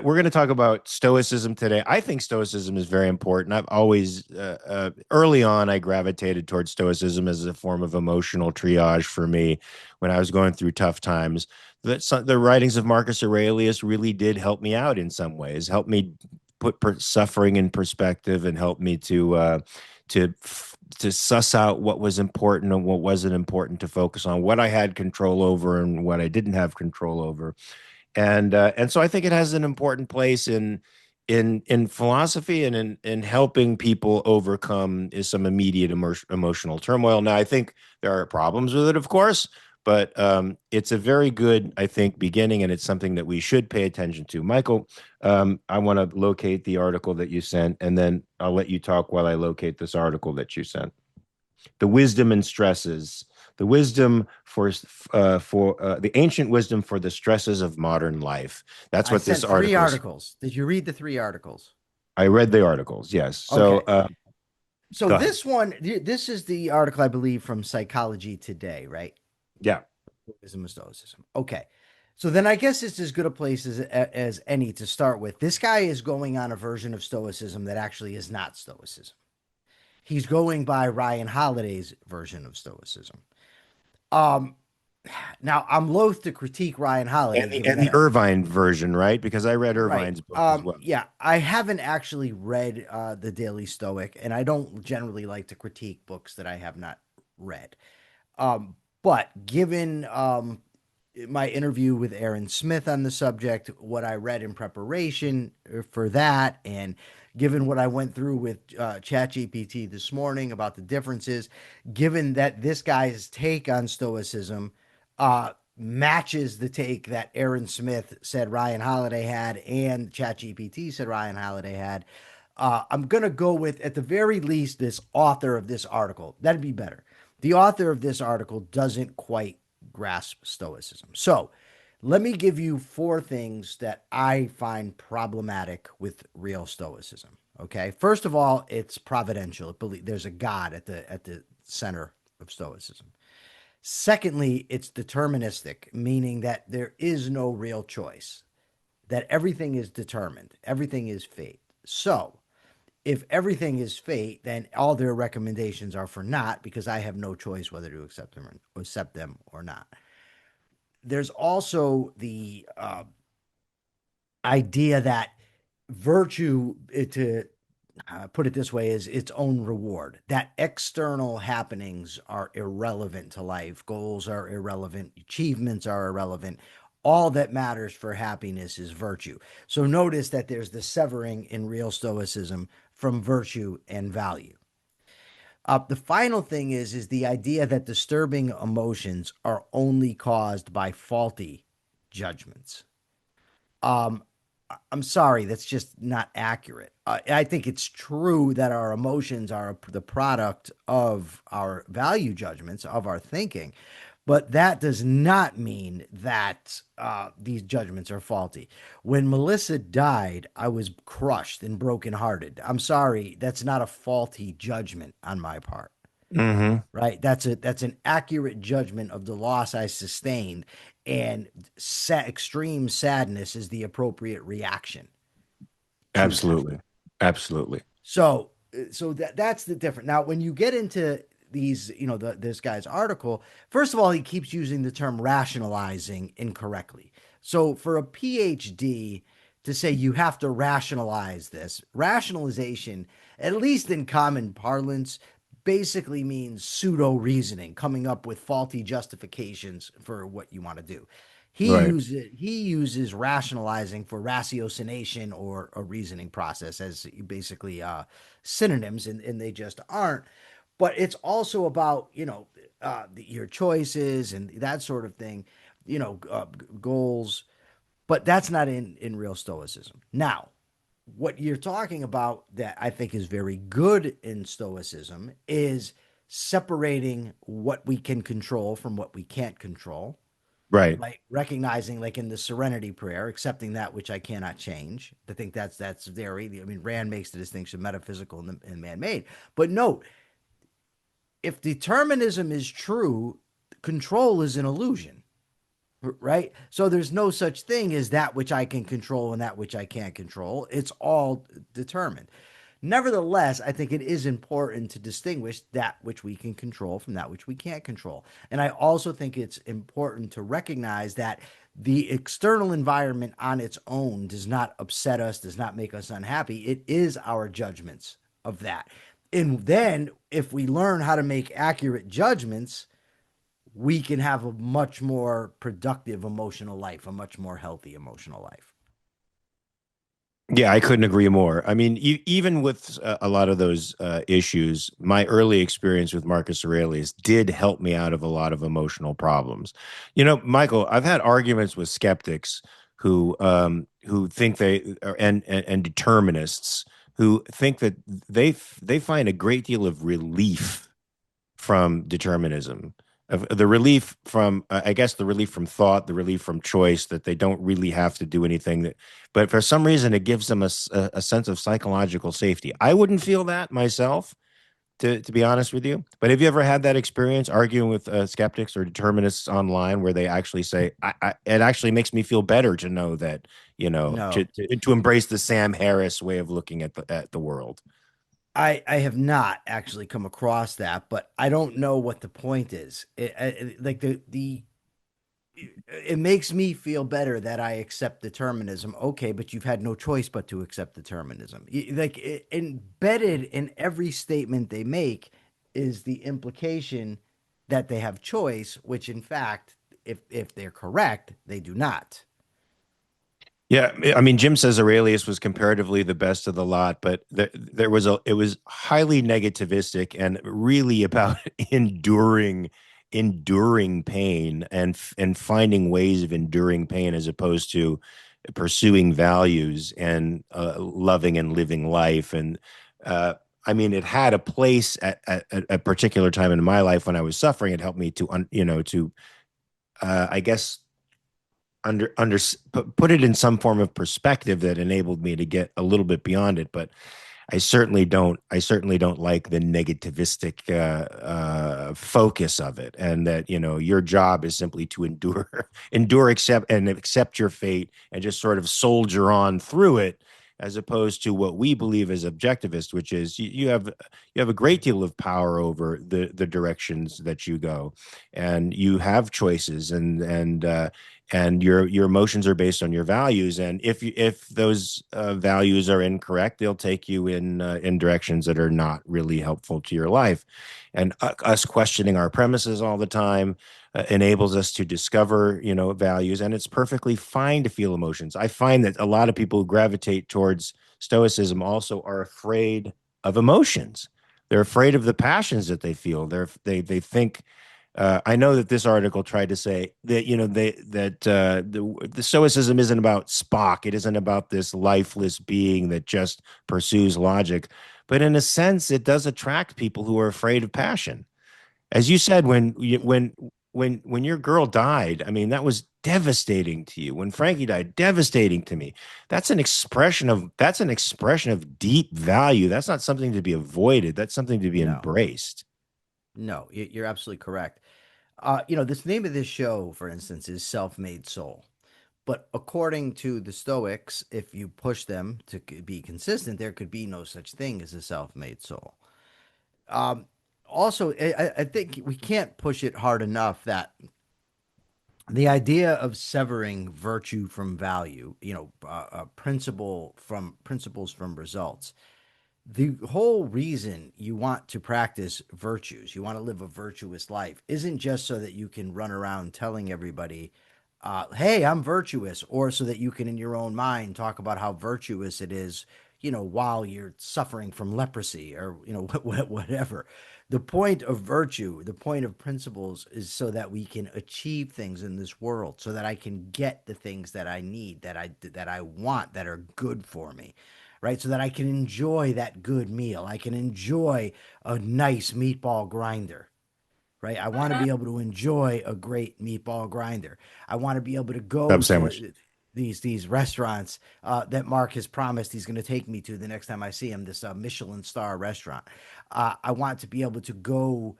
We're going to talk about Stoicism today. I think Stoicism is very important. I've always, early on, I gravitated towards Stoicism as a form of emotional triage for me when I was going through tough times. The writings of Marcus Aurelius really did help me out in some ways, helped me put suffering in perspective, and helped me to to suss out what was important and what wasn't important, to focus on what I had control over and what I didn't have control over. And so I think it has an important place in philosophy and in helping people overcome some immediate emotional turmoil. Now, I think there are problems with it, of course, but it's a very good, I think, beginning, and it's something that we should pay attention to. Michael, I want to locate the article that you sent, and then I'll let you talk while I locate this article that you sent. The wisdom and stresses, the wisdom for the ancient wisdom for the stresses of modern life. That's I what this sent three article is. articles. Did you read the three articles? I read the articles, yes. So Okay. So go ahead. this is the article I believe from Psychology Today, right? Yeah. Stoicism and Stoicism. Okay. So then I guess it's as good a place as any to start with. This guy is going on a version of Stoicism that actually is not Stoicism. He's going by Ryan Holiday's version of Stoicism. Um, Now I'm loath to critique Ryan Holiday, given And the that Irvine version, right? Because I read right. Irvine's book as well. Yeah, I haven't actually read the Daily Stoic, and I don't generally like to critique books that I have not read. But given my interview with Aaron Smith on the subject, what I read in preparation for that, and given what I went through with ChatGPT this morning about the differences, given that this guy's take on Stoicism matches the take that Aaron Smith said Ryan Holiday had and ChatGPT said Ryan Holiday had, I'm going to go with, at the very least, this author of this article. That'd be better. The author of this article doesn't quite grasp Stoicism. So let me give you four things that I find problematic with real Stoicism. Okay. First of all, it's providential. There's a God at the center of Stoicism. Secondly, it's deterministic, meaning that there is no real choice, that everything is determined, everything is fate. So, if everything is fate, then all their recommendations are for naught because I have no choice whether to accept them or not. There's also the idea that virtue, to put it this way, is its own reward. That external happenings are irrelevant to life. Goals are irrelevant. Achievements are irrelevant. All that matters for happiness is virtue. So notice that there's the severing in real Stoicism from virtue and value. The final thing is the idea that disturbing emotions are only caused by faulty judgments. Um, I'm sorry, that's just not accurate. I think it's true that our emotions are the product of our value judgments, of our thinking, but that does not mean that these judgments are faulty. When Melissa died, I was crushed and brokenhearted. I'm sorry, that's not a faulty judgment on my part. Mm-hmm. Right? That's an accurate judgment of the loss I sustained, and extreme sadness is the appropriate reaction to that. Absolutely. Absolutely. So that's the difference. Now, when you get into these, this guy's article, first of all, he keeps using the term rationalizing incorrectly. So for a PhD to say you have to rationalize this, rationalization, at least in common parlance, basically means pseudo reasoning, coming up with faulty justifications for what you want to do. Right. He uses rationalizing for ratiocination or a reasoning process as basically synonyms, and they just aren't. But it's also about your choices and that sort of thing, goals. But that's not in real Stoicism. Now, what you're talking about that I think is very good in Stoicism is separating what we can control from what we can't control, Right. like recognizing, like in the Serenity Prayer, accepting that which I cannot change. I think that's very. I mean, Rand makes the distinction metaphysical and man-made. But note, if determinism is true, control is an illusion. right? So there's no such thing as that which I can control and that which I can't control. It's all determined. Nevertheless, I think it is important to distinguish that which we can control from that which we can't control. And I also think it's important to recognize that the external environment on its own does not upset us, does not make us unhappy. It is our judgments of that. And then if we learn how to make accurate judgments, we can have a much more productive emotional life, a much more healthy emotional life. Yeah, I couldn't agree more. I mean, even with a lot of those issues, my early experience with Marcus Aurelius did help me out of a lot of emotional problems. You know, Michael, I've had arguments with skeptics who think and determinists who think that they find a great deal of relief from determinism, of the relief from I guess the relief from thought, the relief from choice, that they don't really have to do anything that, but for some reason it gives them a sense of psychological safety. I wouldn't feel that myself, to be honest with you. But have you ever had that experience arguing with skeptics or determinists online where they actually say, it actually makes me feel better to know that, No, to embrace the Sam Harris way of looking at the world? I have not actually come across that, but I don't know what the point is. Like the it makes me feel better that I accept determinism. Okay, but you've had no choice but to accept determinism. Like embedded in every statement they make is the implication that they have choice, which in fact, if they're correct, they do not. Yeah, I mean, Jim says Aurelius was comparatively the best of the lot, but there was it was highly negativistic and really about enduring pain and finding ways of enduring pain as opposed to pursuing values and loving and living life. And uh, I mean, it had a place at a particular time in my life when I was suffering. It helped me to I guess under put it in some form of perspective that enabled me to get a little bit beyond it. But I certainly don't like the negativistic focus of it, and that your job is simply to endure, accept your fate, and just sort of soldier on through it, as opposed to what we believe as objectivist, which is you have a great deal of power over the directions that you go, and you have choices, and your emotions are based on your values, and if those values are incorrect, they'll take you in directions that are not really helpful to your life. And us questioning our premises all the time enables us to discover values, and it's perfectly fine to feel emotions. I find that a lot of people who gravitate towards stoicism also are afraid of emotions. They're afraid of the passions that they feel. They think, I know that this article tried to say that the Stoicism isn't about Spock. It isn't about this lifeless being that just pursues logic, but in a sense, it does attract people who are afraid of passion. As you said, when your girl died, I mean, that was devastating to you. When Frankie died, devastating to me. That's an expression of deep value. That's not something to be avoided. That's something to be No, embraced. no, you're absolutely correct. This name of this show, for instance, is Self-Made Soul. But according to the Stoics, if you push them to be consistent, there could be no such thing as a self-made soul. Um, Also, I think we can't push it hard enough that the idea of severing virtue from value, principles from results, the whole reason you want to practice virtues, you want to live a virtuous life, isn't just so that you can run around telling everybody, hey, I'm virtuous, or so that you can, in your own mind, talk about how virtuous it is, while you're suffering from leprosy or, whatever. The point of virtue, the point of principles is so that we can achieve things in this world, so that I can get the things that I need, that I want, that are good for me, right? So that I can enjoy that good meal. I can enjoy a nice meatball grinder, right? I want to be able to enjoy a great meatball grinder. I want to be able to go Sub sandwich. to these restaurants that Mark has promised he's going to take me to the next time I see him. This Michelin star restaurant. I want to be able to go,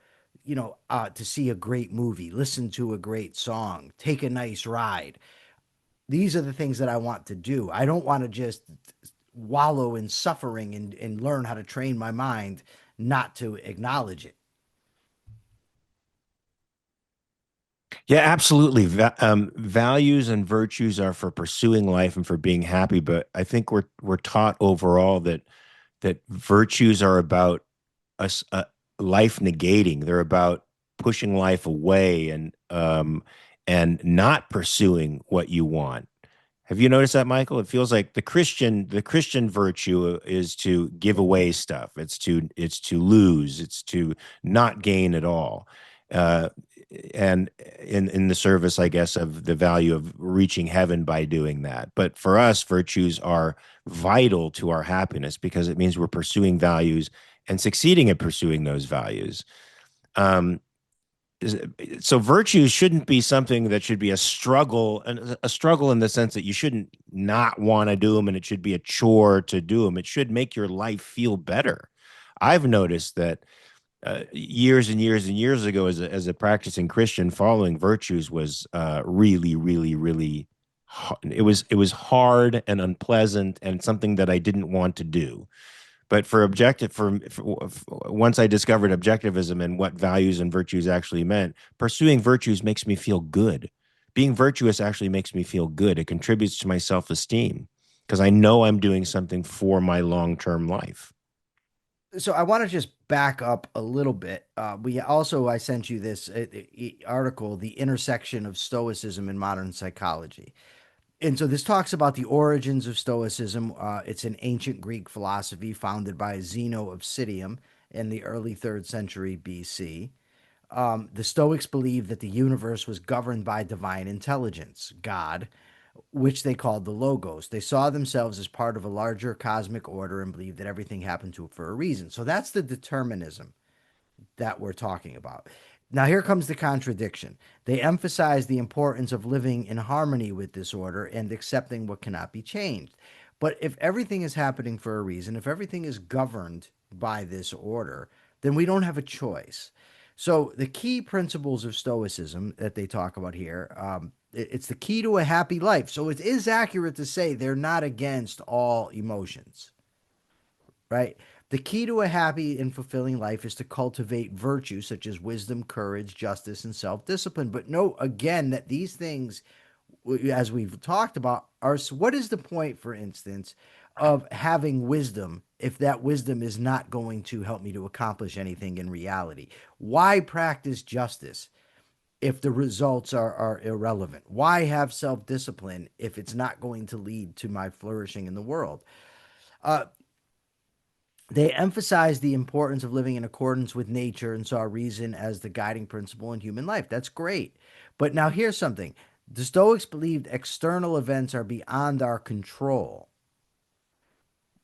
to see a great movie, listen to a great song, take a nice ride. These are the things that I want to do. I don't want to just wallow in suffering and learn how to train my mind not to acknowledge it. Yeah, absolutely. Values and virtues are for pursuing life and for being happy, but I think we're taught overall that virtues are about us life negating. They're about pushing life away and not pursuing what you want. Have you noticed that, Michael? It feels like the Christian virtue is to give away stuff. It's to lose. It's to not gain at all. Uh, and in the service, I guess, of the value of reaching heaven by doing that. But for us, virtues are vital to our happiness because it means we're pursuing values and succeeding at pursuing those values. Um, so virtues shouldn't be something that should be a struggle, and a struggle in the sense that you shouldn't not want to do them and it should be a chore to do them. It should make your life feel better. I've noticed that years and years and years ago, as a practicing Christian, following virtues was really, really, really. It was hard and unpleasant and something that I didn't want to do. But once I discovered objectivism and what values and virtues actually meant, pursuing virtues makes me feel good. Being virtuous actually makes me feel good. It contributes to my self-esteem because I know I'm doing something for my long-term life. So I want to just back up a little bit. I sent you this article, The Intersection of Stoicism and Modern Psychology. And so this talks about the origins of Stoicism. It's an ancient Greek philosophy founded by Zeno of Citium in the early third century BC. The Stoics believed that the universe was governed by divine intelligence, God, which they called the Logos. They saw themselves as part of a larger cosmic order and believed that everything happened for a reason. So that's the determinism that we're talking about. Now, here comes the contradiction. They emphasize the importance of living in harmony with this order and accepting what cannot be changed. But if everything is happening for a reason, if everything is governed by this order, then we don't have a choice. So, the key principles of Stoicism that they talk about here, it's the key to a happy life. So, it is accurate to say they're not against all emotions, right? The key to a happy and fulfilling life is to cultivate virtues such as wisdom, courage, justice, and self discipline. But note again that these things, as we've talked about, are what is the point, for instance, of having wisdom if that wisdom is not going to help me to accomplish anything in reality? Why practice justice if the results are irrelevant? Why have self discipline if it's not going to lead to my flourishing in the world? Uh, They emphasize the importance of living in accordance with nature and saw reason as the guiding principle in human life. That's great. But now here's something. The Stoics believed external events are beyond our control,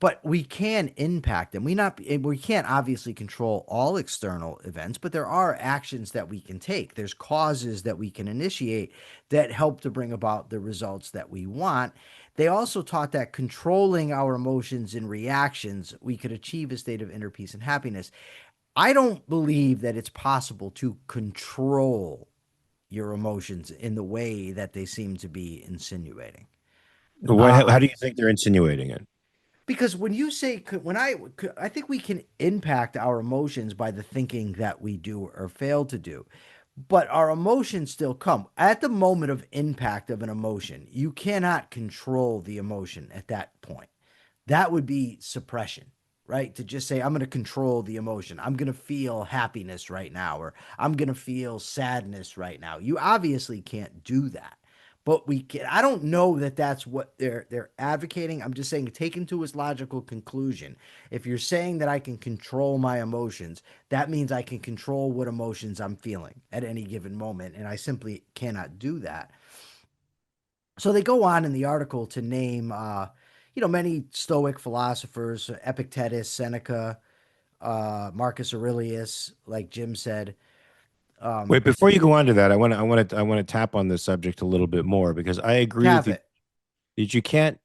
but we can impact them. We can't obviously control all external events, but there are actions that we can take. There's causes that we can initiate that help to bring about the results that we want. They also taught that controlling our emotions and reactions, we could achieve a state of inner peace and happiness. I don't believe that it's possible to control your emotions in the way that they seem to be insinuating. How do you think they're insinuating it? Because when you say I think we can impact our emotions by the thinking that we do or fail to do, but our emotions still come at the moment of impact of an emotion. You cannot control the emotion at that point. That would be suppression, right? To just say, I'm going to control the emotion. I'm going to feel happiness right now, or I'm going to feel sadness right now. You obviously can't do that. But we can, I don't know that that's what they're advocating. I'm just saying, taken to its logical conclusion. If you're saying that I can control my emotions, that means I can control what emotions I'm feeling at any given moment, and I simply cannot do that. So they go on in the article to name, many Stoic philosophers: Epictetus, Seneca, Marcus Aurelius, like Jim said. Wait, before you go on to that, I want to tap on this subject a little bit more because I agree with Tap you it. that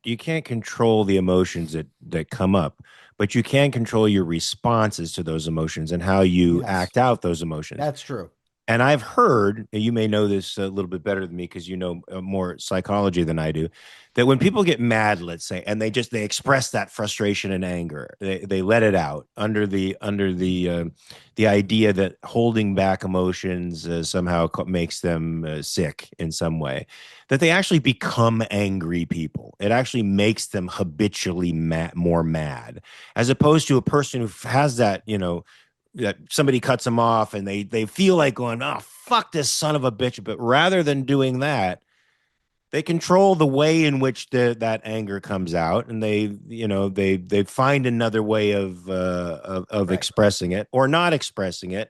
you can't control the emotions that come up, but you can control your responses to those emotions and how you Yes, act out those emotions. that's true. And I've heard, and you may know this a little bit better than me because you know more psychology than I do, that when people get mad, let's say, and they express that frustration and anger, they let it out under the idea that holding back emotions somehow makes them sick in some way, that they actually become angry people. It actually makes them habitually more mad, as opposed to a person who has that, that somebody cuts them off and they feel like going, oh, fuck this son of a bitch. But rather than doing that, they control the way in which that anger comes out, and they find another way of Right. expressing it or not expressing it,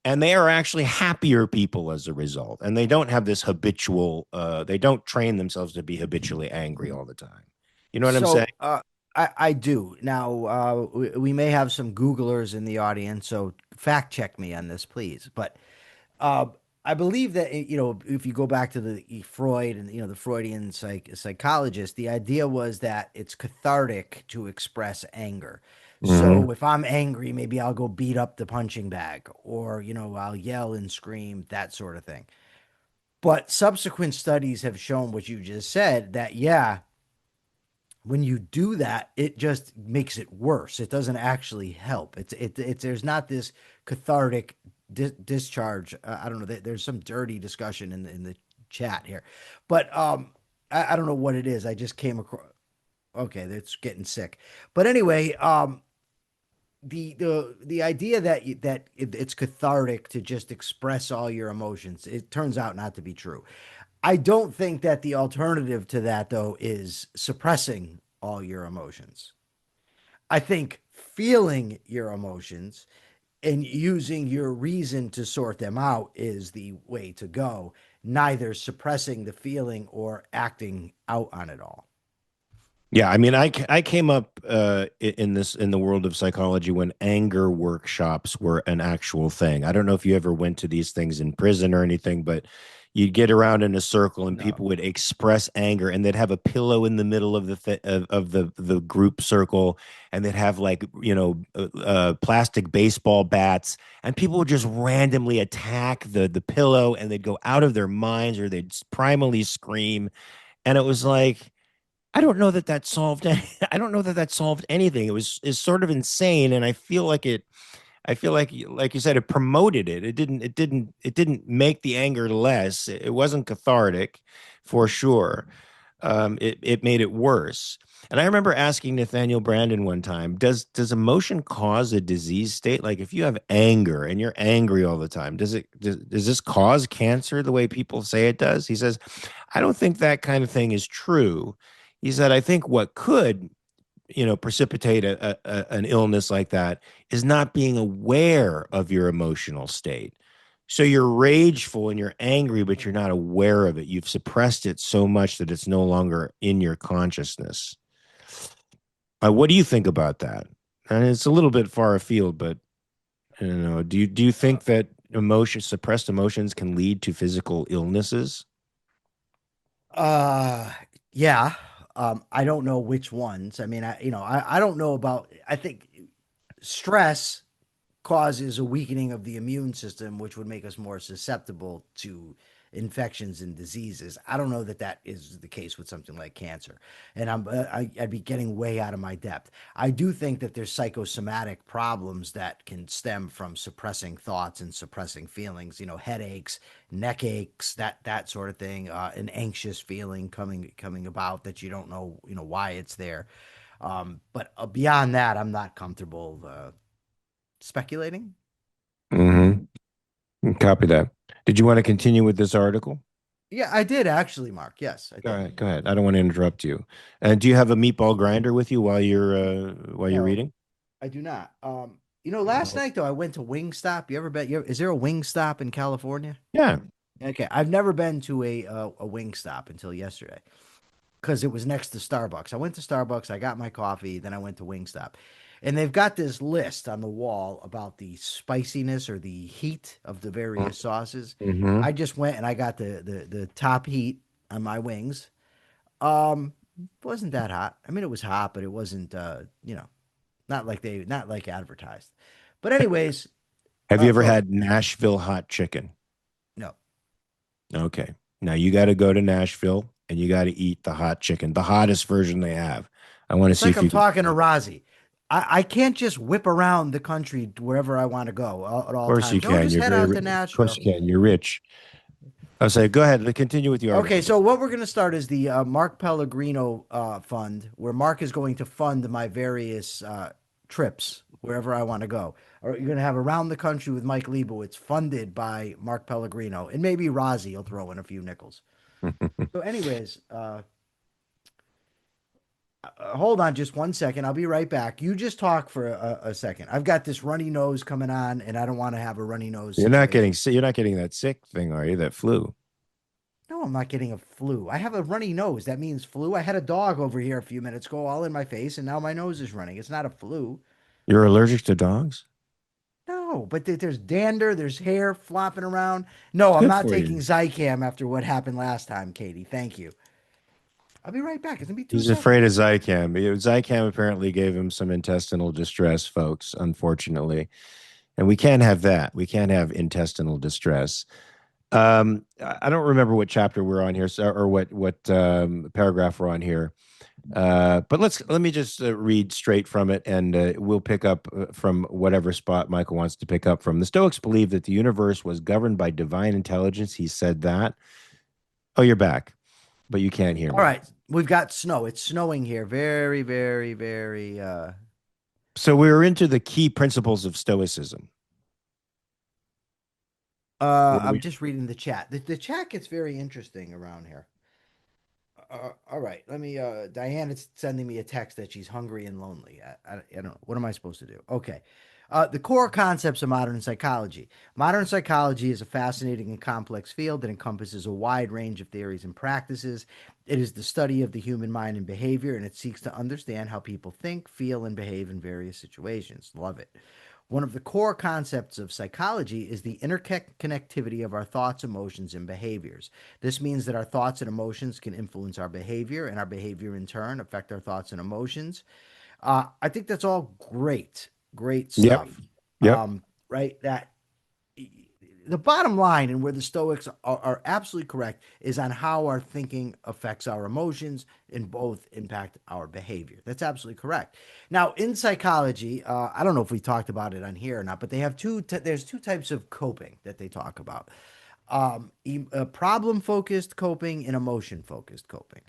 and they are actually happier people as a result. And they don't have this habitual. They don't train themselves to be habitually angry all the time. You know what I'm saying? So I do. Now, we may have some Googlers in the audience, so fact check me on this, please. But uh, I believe that, if you go back to the Freud and, the Freudian psychologist, the idea was that it's cathartic to express anger. Mm-hmm. So if I'm angry, maybe I'll go beat up the punching bag, or, I'll yell and scream, that sort of thing. But subsequent studies have shown what you just said, that, yeah, when you do that, it just makes it worse. It doesn't actually help. It's there's not this cathartic discharge. I don't know. There's some dirty discussion in the chat here, but I don't know what it is. I just came across. Okay, that's getting sick. But anyway, the idea that it's cathartic to just express all your emotions, it turns out not to be true. I don't think that the alternative to that, though, is suppressing all your emotions. I think feeling your emotions and using your reason to sort them out is the way to go, neither suppressing the feeling or acting out on it all. Yeah, I mean, I came up in the world of psychology when anger workshops were an actual thing. I don't know if you ever went to these things in prison or anything, but you'd get around in a circle and No. people would express anger, and they'd have a pillow in the middle of the group circle, and they'd have like plastic baseball bats, and people would just randomly attack the pillow, and they'd go out of their minds or they'd primally scream, and it was like. I don't know that that solved. I don't know that that solved anything. It was is sort of insane, and I feel like it. I feel like you said, it promoted it. It didn't. It didn't. It didn't make the anger less. It wasn't cathartic, for sure. It made it worse. And I remember asking Nathaniel Brandon one time, does emotion cause a disease state? Like if you have anger and you're angry all the time, does this cause cancer the way people say it does? He says, I don't think that kind of thing is true. He said, I think what could, precipitate an illness like that is not being aware of your emotional state. So you're rageful and you're angry, but you're not aware of it. You've suppressed it so much that it's no longer in your consciousness. What do you think about that? And it's a little bit far afield, but do you think that suppressed emotions can lead to physical illnesses? Uh, yeah. I don't know which ones. I mean, I don't know about. I think stress causes a weakening of the immune system, which would make us more susceptible to infections and diseases. I don't know that that is the case with something like cancer, and I'd be getting way out of my depth. I do think that there's psychosomatic problems that can stem from suppressing thoughts and suppressing feelings. Headaches, neck aches, that sort of thing. An anxious feeling coming about that you don't know, why it's there. But beyond that, I'm not comfortable speculating. Mm-hmm. Copy that. Did you want to continue with this article? Yeah, I did actually, Mark. Yes, I Go did. ahead. Go ahead. I don't want to interrupt you. And do you have a meatball grinder with you while you're No, reading? I do not. Last night though, I went to Wingstop. You ever been? Is there a Wingstop in California? Yeah. Okay, I've never been to a Wingstop until yesterday because it was next to Starbucks. I went to Starbucks, I got my coffee, then I went to Wingstop. And they've got this list on the wall about the spiciness or the heat of the various sauces. Mm-hmm. I just went and I got the top heat on my wings. Um, wasn't that hot. I mean, it was hot, but it wasn't, not like advertised. But anyways, Have you ever go ahead. had Nashville hot chicken? No, Okay. Now you got to go to Nashville and you got to eat the hot chicken, the hottest version they have. I want to it's see like if I'm you can. talking to Rozzy. I can't just whip around the country wherever I want to go at Of all course you times. No, can. just You're head very out to rich. Of course Nashville. you can. You're rich. I'll say, go ahead. Continue with the Okay, article. so what we're going to start is the Mark Pellegrino fund, where Mark is going to fund my various trips wherever I want to go. Or you're going to have around the country with Mike Liebowitz, funded by Mark Pellegrino, and maybe Rozzy will throw in a few nickels. So, anyways, hold on just one second. I'll be right back. You just talk for a second. I've got this runny nose coming on, and I don't want to have a runny nose You're not getting situation. sick. You're not getting that sick thing, are you? That flu. No, I'm not getting a flu. I have a runny nose. That means flu. I had a dog over here a few minutes ago, all in my face, and now my nose is running. It's not a flu. You're allergic to dogs? No, but there's dander, there's hair flopping around. No, It's I'm good not for taking you. Zycam after what happened last time, Katie. Thank you. I'll be right back. It's gonna be two He's afraid of seconds. Zycam. Zycam apparently gave him some intestinal distress, folks, unfortunately. And we can't have that. We can't have intestinal distress. I don't remember what chapter we're on here, or what paragraph we're on here. But let me just read straight from it, and we'll pick up from whatever spot Michael wants to pick up from. The Stoics believed that the universe was governed by divine intelligence. He said that. Oh, you're back, but you can't hear All me. right, we've got snow. It's snowing here. Very, very, very. So we're into the key principles of Stoicism. Were I'm we? just reading the chat. The chat gets very interesting around here. All right, let me. Diane is sending me a text that she's hungry and lonely. I don't know. What am I supposed to do? Okay. The core concepts of modern psychology. Modern psychology is a fascinating and complex field that encompasses a wide range of theories and practices. It is the study of the human mind and behavior, and it seeks to understand how people think, feel, and behave in various situations. Love it. One of the core concepts of psychology is the interconnectivity of our thoughts, emotions, and behaviors. This means that our thoughts and emotions can influence our behavior, and our behavior in turn affect our thoughts and emotions. I think that's all great, great Yep. stuff. Yep. Right? That the bottom line and where the Stoics are absolutely correct is on how our thinking affects our emotions and both impact our behavior. That's absolutely correct. Now, in psychology, I don't know if we talked about it on here or not, but they have there's two types of coping that they talk about. Problem focused coping and emotion focused coping.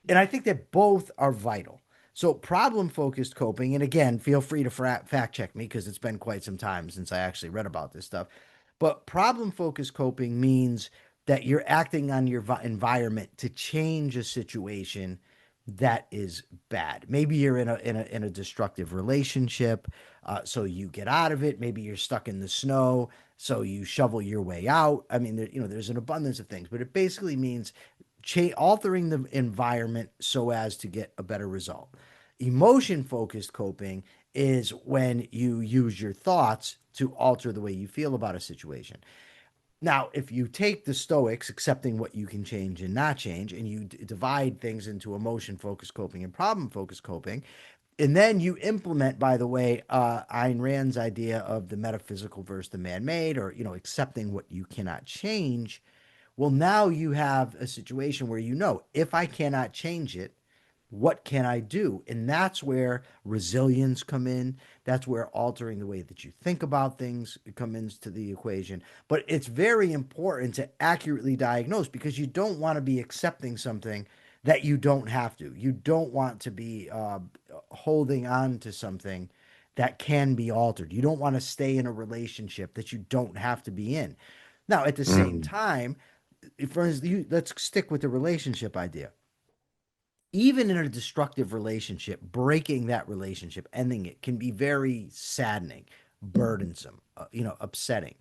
And I think that both are vital. So, problem focused coping, and again, feel free to fact check me because it's been quite some time since I actually read about this stuff. But problem focused coping means that you're acting on your environment to change a situation that is bad. Maybe you're in a destructive relationship, so you get out of it. Maybe you're stuck in the snow, so you shovel your way out. I mean, there's an abundance of things, but it basically means altering the environment so as to get a better result. Emotion focused coping is when you use your thoughts to alter the way you feel about a situation. Now, if you take the Stoics, accepting what you can change and not change, and you divide things into emotion focused coping and problem focused coping, and then you implement, by the way, Ayn Rand's idea of the metaphysical versus the man made, or, accepting what you cannot change. Well, now you have a situation where if I cannot change it, what can I do? And that's where resilience come in. That's where altering the way that you think about things come into the equation. But it's very important to accurately diagnose because you don't want to be accepting something that you don't have to. You don't want to be holding on to something that can be altered. You don't want to stay in a relationship that you don't have to be in. Now, at the same Mm. time, for instance, let's stick with the relationship idea. Even in a destructive relationship, breaking that relationship, ending it can be very saddening, burdensome, upsetting.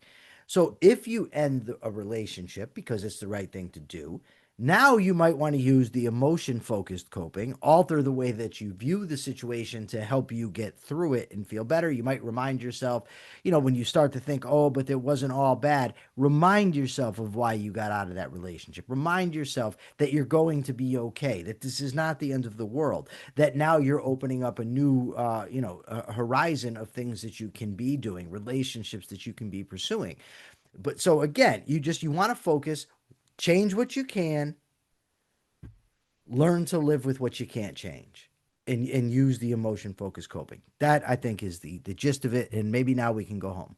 So if you end a relationship because it's the right thing to do, Now you might want to use the emotion focused coping, alter the way that you view the situation to help you get through it and feel better. You might remind yourself, when you start to think, oh, but it wasn't all bad, remind yourself of why you got out of that relationship. Remind yourself that you're going to be okay, that this is not the end of the world, that now you're opening up a new, a horizon of things that you can be doing, relationships that you can be pursuing. But so again, you want to focus, change what you can, learn to live with what you can't change, and use the emotion focused coping. That I think is the gist of it. And maybe now we can go home.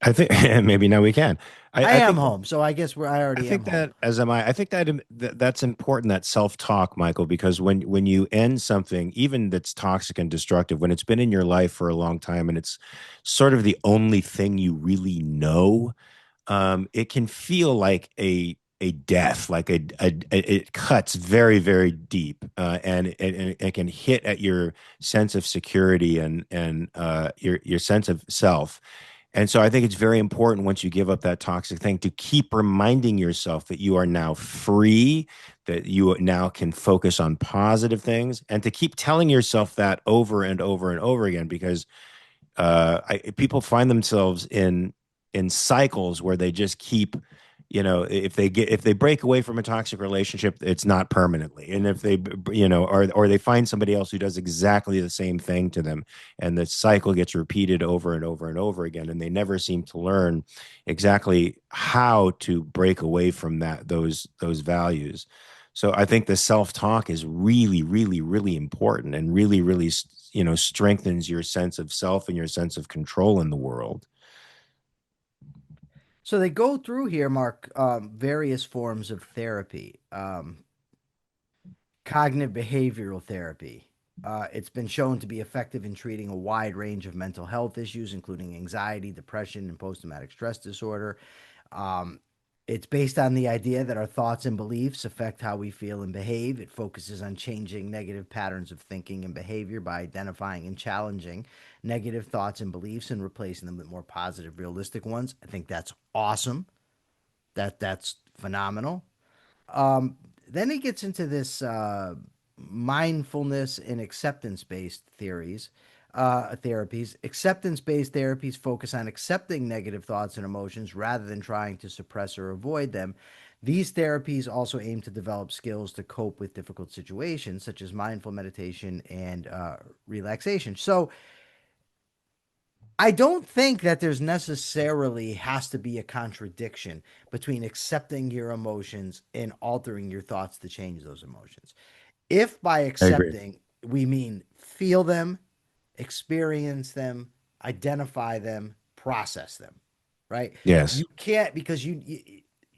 I think maybe now we can. I I am think home, so I guess I I already am think home. that as am I. I think that's important, that self-talk, Michael, because when you end something, even that's toxic and destructive, when it's been in your life for a long time and it's sort of the only thing you really know, it can feel like a death, like it cuts very, very deep, and it can hit at your sense of security and your sense of self. And so I think it's very important once you give up that toxic thing to keep reminding yourself that you are now free, that you now can focus on positive things, and to keep telling yourself that over and over and over again, because people find themselves in cycles where they just keep, if they break away from a toxic relationship, it's not permanently, and if they, or they find somebody else who does exactly the same thing to them, and the cycle gets repeated over and over and over again, and they never seem to learn exactly how to break away from those values. So I think the self-talk is really, really, really important, and really, really, strengthens your sense of self and your sense of control in the world. So they go through here, Mark, various forms of therapy. Cognitive behavioral therapy. It's been shown to be effective in treating a wide range of mental health issues, including anxiety, depression, and post traumatic stress disorder. Um, it's based on the idea that our thoughts and beliefs affect how we feel and behave. It focuses on changing negative patterns of thinking and behavior by identifying and challenging negative thoughts and beliefs and replacing them with more positive, realistic ones. I think that's awesome. That's phenomenal. Um, then he gets into this mindfulness and acceptance based therapies. Acceptance based therapies focus on accepting negative thoughts and emotions rather than trying to suppress or avoid them. These therapies also aim to develop skills to cope with difficult situations, such as mindful meditation and relaxation. So, I don't think that there's necessarily has to be a contradiction between accepting your emotions and altering your thoughts to change those emotions. If by I agree. accepting we mean feel them, experience them, identify them, process them, right? Yes. You can't because you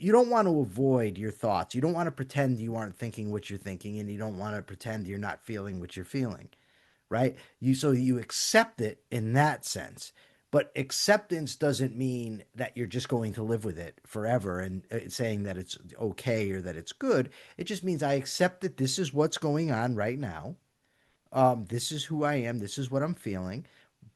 don't want to avoid your thoughts. You don't want to pretend you aren't thinking what you're thinking, and you don't want to pretend you're not feeling what you're feeling, right? You accept it in that sense. But acceptance doesn't mean that you're just going to live with it forever and saying that it's okay or that it's good. It just means I accept that this is what's going on right now. This is who I am. This is what I'm feeling.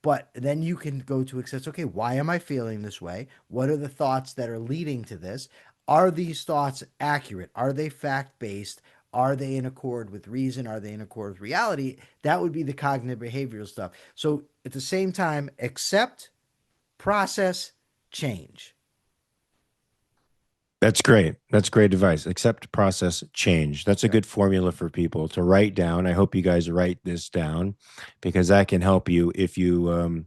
But then you can go to accept, okay, why am I feeling this way? What are the thoughts that are leading to this? Are these thoughts accurate? Are they fact based? Are they in accord with reason? Are they in accord with reality? That would be the cognitive behavioral stuff. So at the same time, accept, process, change. That's great. That's great advice. Accept, process, change. That's a Right. good formula for people to write down. I hope you guys write this down, because that can help you if you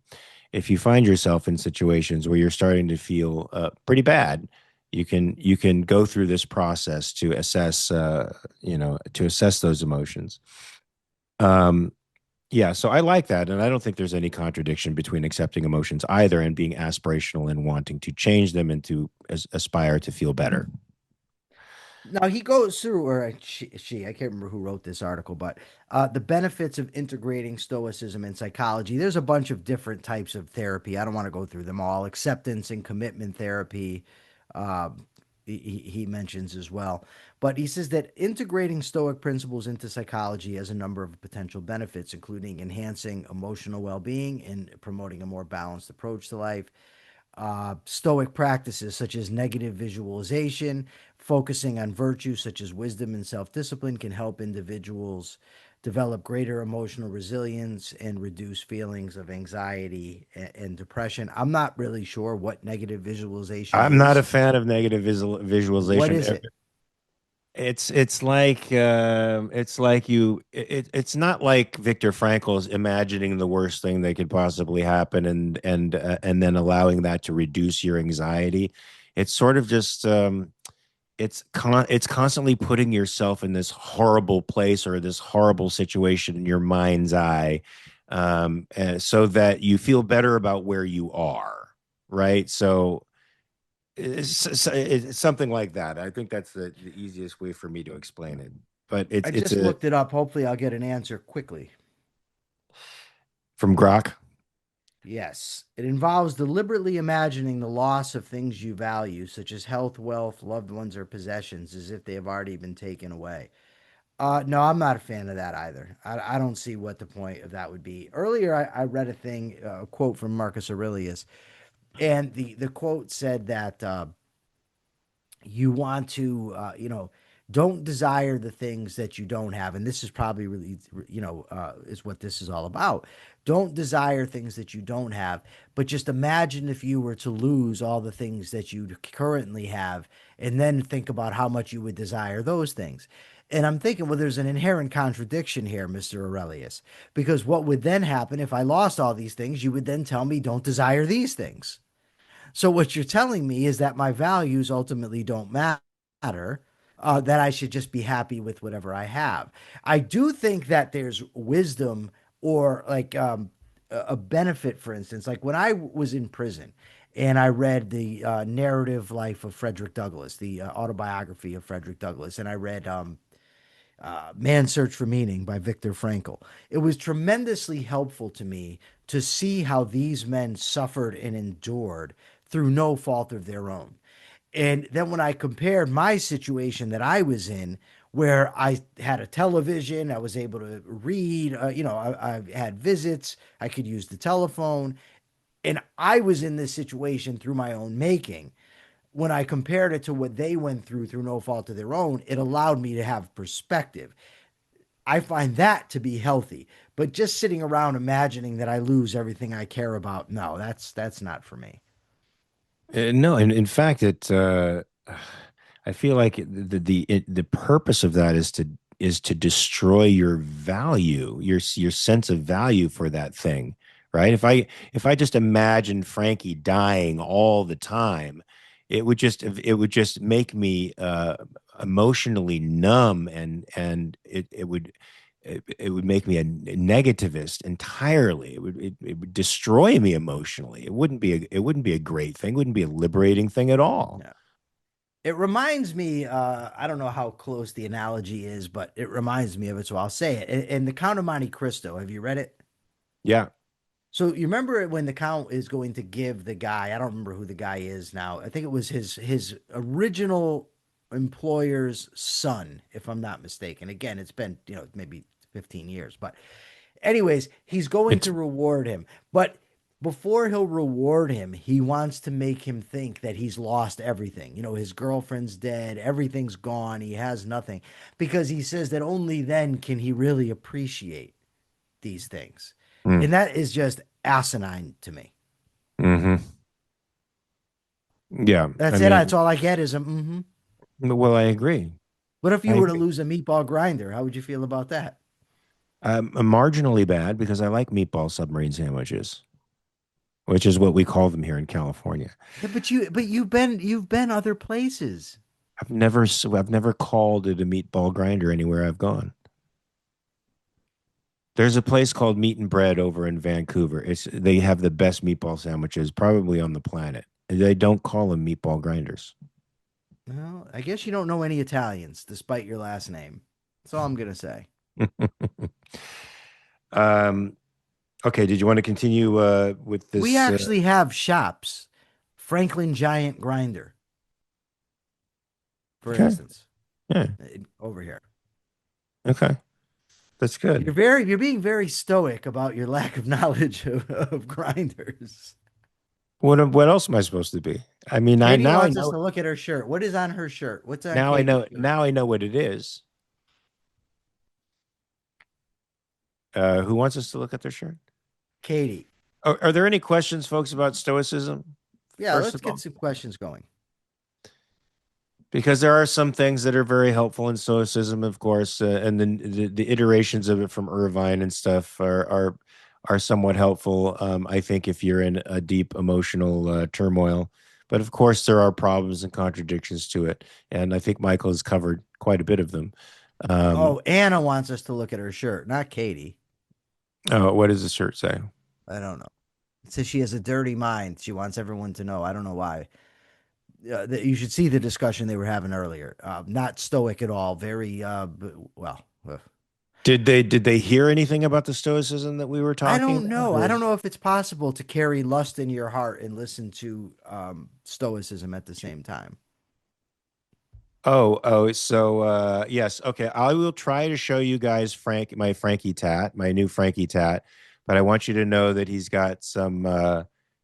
find yourself in situations where you're starting to feel pretty bad. You can go through this process to assess to assess those emotions. Um, yeah, so I like that, and I don't think there's any contradiction between accepting emotions either and being aspirational and wanting to change them and to aspire to feel better. Now he goes through, or I can't remember who wrote this article, but the benefits of integrating Stoicism and psychology. There's a bunch of different types of therapy. I don't want to go through them all. Acceptance and commitment therapy, um, he mentions as well. But he says that integrating Stoic principles into psychology has a number of potential benefits, including enhancing emotional well being and promoting a more balanced approach to life. Stoic practices such as negative visualization, Focusing on virtues such as wisdom and self discipline can help individuals develop greater emotional resilience and reduce feelings of anxiety and depression. I'm not really sure what negative visualization I'm not a is. fan of negative What visualization. is it? It's like it's not like Viktor Frankl's imagining the worst thing that could possibly happen and then allowing that to reduce your anxiety. It's sort of just it's constantly putting yourself in this horrible place or this horrible situation in your mind's eye, so that you feel better about where you are, right? So it's something like that. I think that's the easiest way for me to explain it. But I it's just a looked it up. Hopefully, I'll get an answer quickly. from Grok. Yes, it involves deliberately imagining the loss of things you value, such as health, wealth, loved ones, or possessions, as if they have already been taken away. No, I'm not a fan of that either. I don't see what the point of that would be. Earlier, I read a thing, a quote from Marcus Aurelius, and the quote said that you want to, don't desire the things that you don't have. And this is probably really, is what this is all about. Don't desire things that you don't have, but just imagine if you were to lose all the things that you currently have, and then think about how much you would desire those things. And I'm thinking, well, there's an inherent contradiction here, Mr. Aurelius, because what would then happen if I lost all these things? You would then tell me, don't desire these things. So what you're telling me is that my values ultimately don't matter. That I should just be happy with whatever I have. I do think that there's wisdom or like a benefit, for instance, like when I was in prison and I read the narrative life of Frederick Douglass, the autobiography of Frederick Douglass, and I read Man's Search for Meaning by Viktor Frankl. It was tremendously helpful to me to see how these men suffered and endured through no fault of their own. And then when I compared my situation that I was in, where I had a television, I was able to read, I had visits, I could use the telephone, and I was in this situation through my own making. When I compared it to what they went through no fault of their own, it allowed me to have perspective. I find that to be healthy. But just sitting around imagining that I lose everything I care about, no, that's not for me. No, in fact, I feel like the purpose of that is to destroy your value, your sense of value for that thing, right? If I just imagined Frankie dying all the time, it would just make me emotionally numb, and it would make me a negativist entirely. It would destroy me emotionally. It wouldn't be a great thing. It wouldn't be a liberating thing at all. No. It reminds me, I don't know how close the analogy is, but it reminds me of it, so I'll say it. In The Count of Monte Cristo, have you read it? Yeah. So you remember when the Count is going to give the guy, I don't remember who the guy is now. I think it was his original employer's son, if I'm not mistaken. Again, it's been, maybe 15 years, but anyways, he's going It's to reward him. But before he'll reward him, he wants to make him think that he's lost everything. His girlfriend's dead, everything's gone, he has nothing. Because he says that only then can he really appreciate these things. mm, And that is just asinine to me. hmm. Yeah. I That's it. That's mean, all I get is a mm-hmm. well, I agree. What if I you were to agree. lose a meatball grinder? How would you feel about that? Marginally bad because I like meatball submarine sandwiches, which is what we call them here in California. Yeah, but you've been other places. I've never called it a meatball grinder anywhere I've gone. There's a place called Meat and Bread over in Vancouver. They have the best meatball sandwiches probably on the planet. They don't call them meatball grinders. Well, I guess you don't know any Italians, despite your last name. That's all I'm gonna say. um, okay, did you want to continue with We this? actually have shops. Franklin Giant Grinder, for Okay, instance, yeah, over here. okay, that's good. You're being very stoic about your lack of knowledge of grinders. What else am I supposed to be? I mean, I Katie now I wants us know to look at her shirt. What is on her shirt? What's on now I Katie's know shirt? now I know what it is. Who wants us to look at their shirt? Katie. Are there any questions, folks, about Stoicism? Yeah, First let's of get all, some questions going. because there are some things that are very helpful in Stoicism, of course, and then the iterations of it from Irvine and stuff are somewhat helpful. I think if you're in a deep emotional turmoil, but of course there are problems and contradictions to it, and I think Michael has covered quite a bit of them. Um, Oh, Anna wants us to look at her shirt, not Katie. what does the shirt say? I don't know. It says she has a dirty mind. She wants everyone to know. I don't know why. You should see the discussion they were having earlier. Not stoic at all. Very well. Did they hear anything about the Stoicism that we were I talking don't about? know. I Or don't know if it's possible to carry lust in your heart and listen to stoicism at the same time. so yes, okay. I will try to show you guys my Frankie tat, my new Frankie tat, but I want you to know that he's got some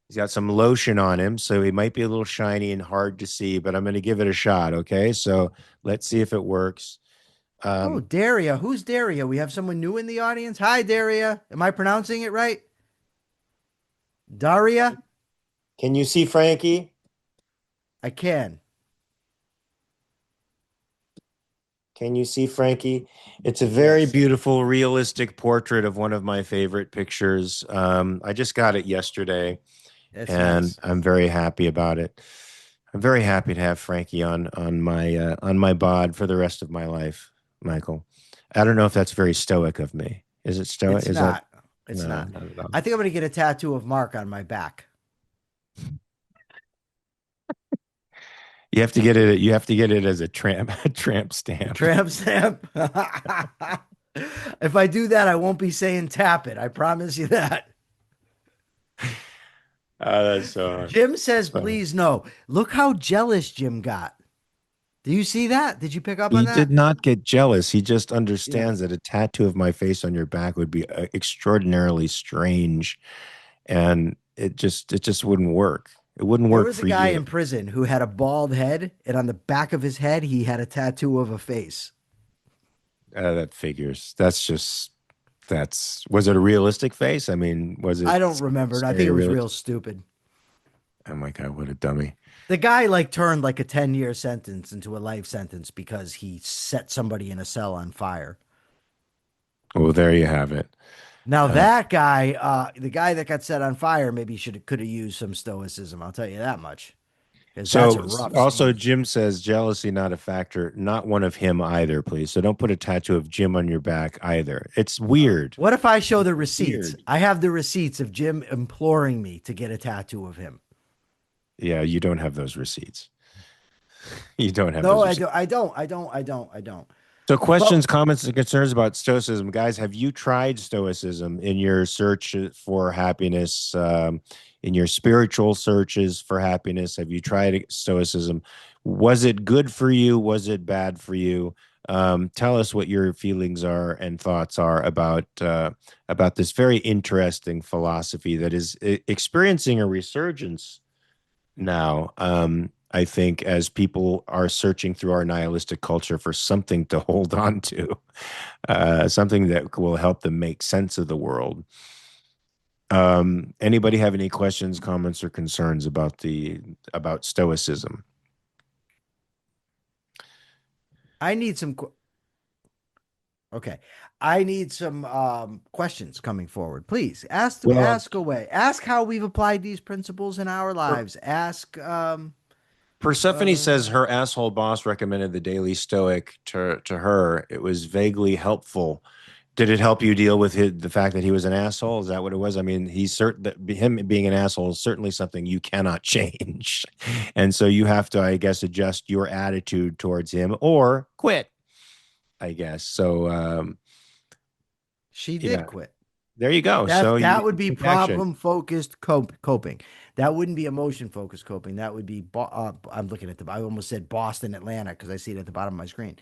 lotion on him, so he might be a little shiny and hard to see, but I'm going to give it a shot, okay? So let's see if it works. Oh, Um, Daria. Who's Daria? We have someone new in the audience. Hi, Daria. Am I pronouncing it right? Daria? can you see Frankie? I can. Can you see Frankie? It's a very Yes. beautiful, realistic portrait of one of my favorite pictures. I just got it yesterday, That's and nice. I'm very happy about it. I'm very happy to have Frankie on my bod for the rest of my life, Michael. I don't know if that's very stoic of me. Is it stoic? It's Is that not. It's no, not. not at all. I think I'm going to get a tattoo of Mark on my back. You have to get it. You have to get it as a tramp a tramp stamp. Tramp stamp. If I do that, I won't be saying tap it. I promise you that. That's so Jim says, funny. please no. Look how jealous Jim got. Do you see that? Did you pick up on He did that? not get jealous. He just Yeah. understands that a tattoo of my face on your back would be extraordinarily strange, and it just wouldn't work. It wouldn't There work was a for guy you. in prison who had a bald head, and on the back of his head, he had a tattoo of a face. That figures. Was it a realistic face? I mean, was it I don't remember. I think scary it was real realistic? stupid. Oh my God, what a dummy. The guy like turned like a 10-year sentence into a life sentence because he set somebody in a cell on fire. Well, there you have it. Now Uh, that guy, the guy that got set on fire, maybe should could have used some stoicism. I'll tell you that much, because that's a so rough also scene. Jim says jealousy not a factor, not one of him either, please. So don't put a tattoo of Jim on your back either. It's weird. What if I show the It's receipts? weird. I have the receipts of Jim imploring me to get a tattoo of him. Yeah, you don't have those receipts. You don't have No, those I receipts. don't. I don't. I don't. I don't. I don't. So, But questions, comments, and concerns about Stoicism, guys. Have you tried Stoicism in your search for happiness, in your spiritual searches for happiness? Have you tried Stoicism? Was it good for you? Was it bad for you? Tell us what your feelings are and thoughts are about this very interesting philosophy that is experiencing a resurgence now. I think as people are searching through our nihilistic culture for something to hold on to, something that will help them make sense of the world. Anybody have any questions, comments, or concerns about Stoicism? I need some. Okay, I need some questions coming forward. Please Well, ask away. Ask how we've applied these principles in our Per- lives. Ask. Persephone Uh, says her asshole boss recommended the Daily Stoic to her. It was vaguely helpful. Did it help you deal with the fact that he was an asshole? Is that what it was? I mean, he's certain that him being an asshole is certainly something you cannot change. And so you have to, I guess, adjust your attitude towards him or quit, I guess. So, she did yeah, quit. there you go. So That you would be took action. problem focused coping. That wouldn't be emotion focused coping. That would be. I'm looking at the. I almost said Boston, Atlanta, because I see it at the bottom of my screen.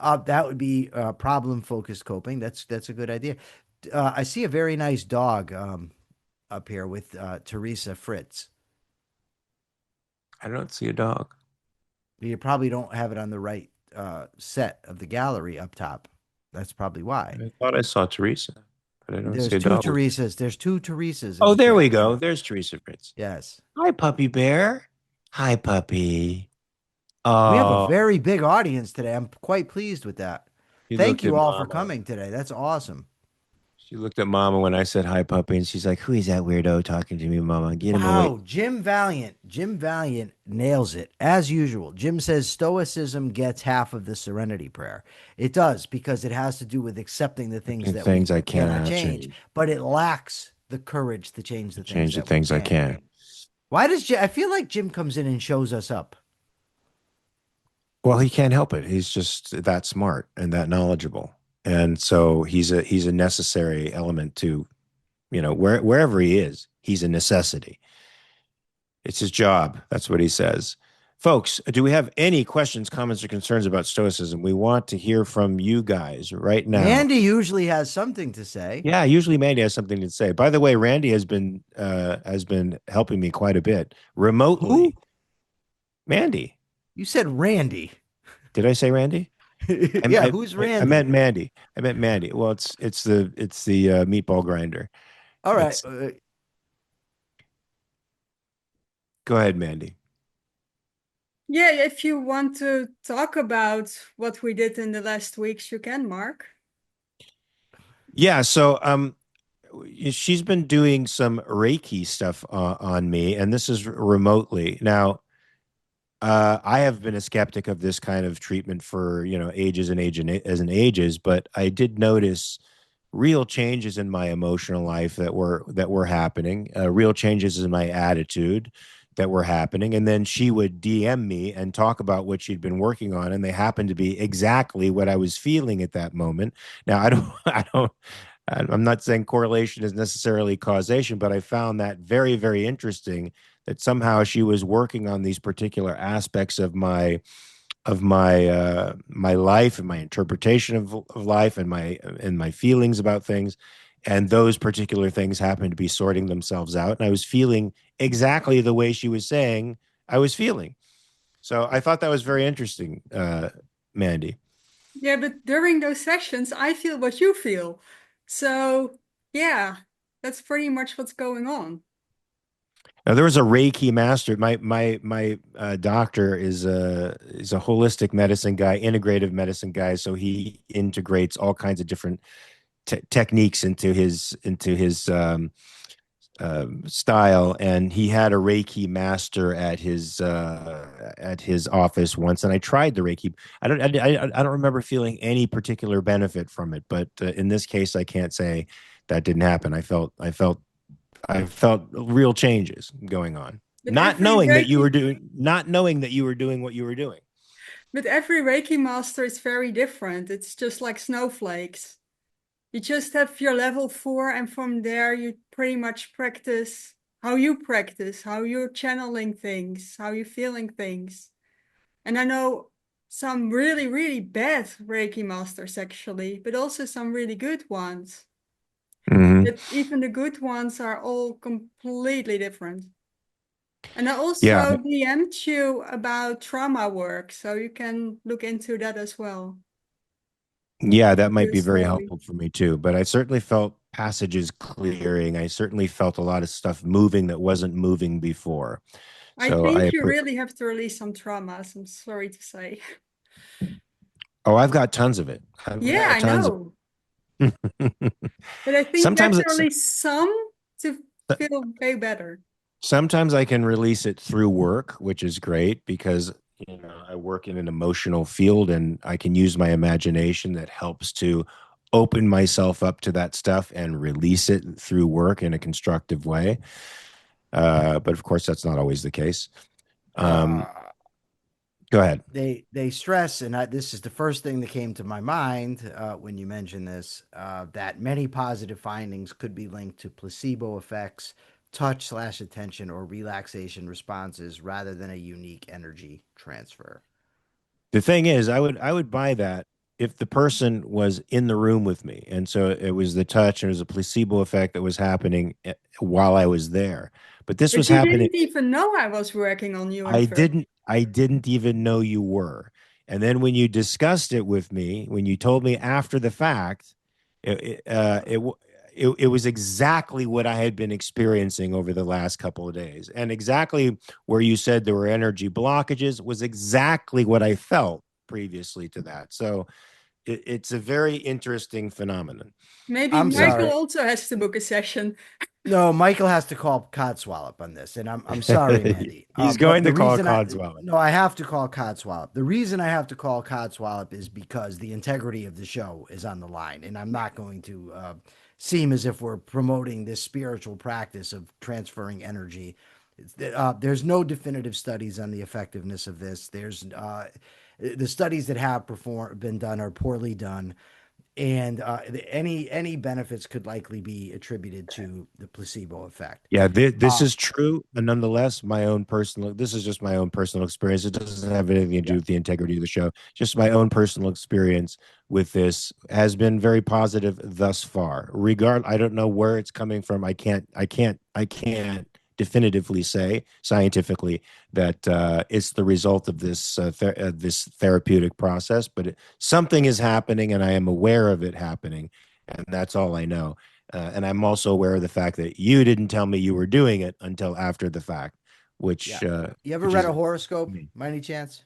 That would be problem focused coping. That's a good idea. I see a very nice dog up here with Teresa Fritz. I don't see a dog. You probably don't have it on the right set of the gallery up top. That's probably why. I thought I saw Teresa, but I don't see There's a two dog. Teresas. There's two Teresas in Oh, the there we chat go. chat. There's Teresa Fritz. Yes. Hi, puppy bear. Hi, puppy. We have a Oh, very big audience today. I'm quite pleased with that. she Thank looked at you all for Mama. coming today. That's awesome. She looked at Mama when I said hi, puppy, and she's like, "Who is that weirdo talking to me, Mama? Get him away." Wow, Jim Valiant. Jim Valiant nails it as usual. Jim says Stoicism gets half of the serenity prayer. It does because it has to do with accepting the things And that we things I cannot cannot change, change. but it lacks the courage to change the things Change the that we things I can. can. Why does Jim, I feel like Jim comes in and shows us up? Well, he can't help it. He's just that smart and that knowledgeable. And so he's a necessary element to, wherever he is, he's a necessity. It's his job. That's what he says. Folks, do we have any questions, comments, or concerns about Stoicism? We want to hear from you guys right now. Randy usually has something to say. Yeah, usually Mandy has something to say. By the way, Randy has been helping me quite a bit Who? remotely. Mandy, You said Randy. did I say Randy? Yeah, who's I Randy? meant Mandy. I meant Mandy. Well, it's the meatball grinder. All right. It's Go ahead, Mandy. Yeah, if you want to talk about what we did in the last weeks, you can, Mark. Yeah, so she's been doing some Reiki stuff on me, and this is remotely. Now, I have been a skeptic of this kind of treatment for ages and ages, but I did notice real changes in my emotional life that were happening, real changes in my attitude that were happening, and then she would DM me and talk about what she'd been working on, and they happened to be exactly what I was feeling at that moment. Now, I don't, I don't. I'm not saying correlation is necessarily causation, but I found that very, very interesting that somehow she was working on these particular aspects of my life and my interpretation of life and my feelings about things, and those particular things happened to be sorting themselves out, and I was feeling exactly the way she was saying I was feeling. So I thought that was very interesting, Mandy. Yeah, but during those sessions, I feel what you feel. So, yeah, that's pretty much what's going on. Now there was a Reiki master. My doctor is a holistic medicine guy, integrative medicine guy. So he integrates all kinds of different techniques into his style, and he had a Reiki master at his office once, and I tried the Reiki. I don't remember feeling any particular benefit from it, but in this case, I can't say that didn't happen. I felt real changes going on, But every not knowing that you were doing what you were doing. but every Reiki master is very different. It's just like snowflakes. You just have your level 4, and from there you pretty much practice, how you're channeling things, how you're feeling things. And I know some really, really bad Reiki masters actually, but also some really good ones. Mm-hmm. But even the good ones are all completely different. And I Yeah, also DM'd you about trauma work, so you can look into that as well. yeah, that might Your be very story. helpful for me too. But I certainly felt passages clearing. I certainly felt a lot of stuff moving that wasn't moving before. I So I think you really have to release some traumas, I'm sorry to say. oh, I've got tons of it. I've Yeah, got I tons of know. it. But I think you have sometimes to it's release some to feel way better. sometimes I can release it through work, which is great because I work in an emotional field and I can use my imagination that helps to open myself up to that stuff and release it through work in a constructive way. But of course, that's not always the case. Um, Uh, Go ahead. they stress, and this is the first thing that came to my mind when you mentioned this, that many positive findings could be linked to placebo effects, touch/attention, or relaxation responses rather than a unique energy transfer. The thing is, I would buy that if the person was in the room with me, and so it was the touch and it was a placebo effect that was happening while I was there. But this But was you happening. didn't even know I was working on you in first. I didn't even know you were. And then when you discussed it with me, when you told me after the fact, it was exactly what I had been experiencing over the last couple of days. And exactly where you said there were energy blockages was exactly what I felt previously to that. So it's a very interesting phenomenon. Maybe I'm Michael sorry. also has to book a session. No, Michael has to call Codswallop on this, and I'm sorry, Mandy. He's But going the to call reason Codswallop. I have to call Codswallop. The reason I have to call Codswallop is because the integrity of the show is on the line, and I'm not going to seem as if we're promoting this spiritual practice of transferring energy. There's no definitive studies on the effectiveness of this. There's the studies that have been done are poorly done, and any benefits could likely be attributed to the placebo effect. Yeah, this Uh, is true, but nonetheless, this is just my own personal experience. It doesn't have anything to do yeah, with the integrity of the show. Just my own personal experience with this has been very positive thus far. I don't know where it's coming from. I can't definitively say scientifically that it's the result of this therapeutic process, but something is happening, and I am aware of it happening, and that's all I know. And I'm also aware of the fact that you didn't tell me you were doing it until after the fact, yeah. You ever which read is a horoscope me. by any chance?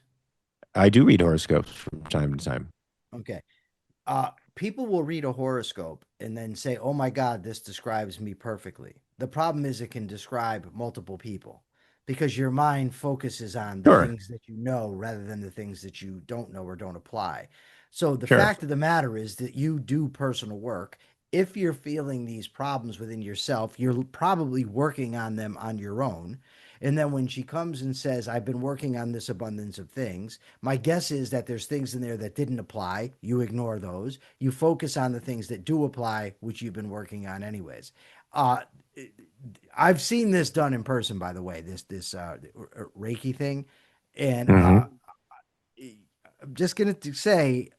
I do read horoscopes from time to time. Okay. People will read a horoscope and then say, "Oh my God, this describes me perfectly." The problem is it can describe multiple people because your mind focuses on the Sure, things that you know rather than the things that you don't know or don't apply. So the sure. fact of the matter is that you do personal work. If you're feeling these problems within yourself, you're probably working on them on your own. And then when she comes and says, "I've been working on this abundance of things," my guess is that there's things in there that didn't apply. You ignore those. You focus on the things that do apply, which you've been working on anyways. Uh, I've seen this done in person, by the way, this Reiki thing. And Hmm. I'm just going to say,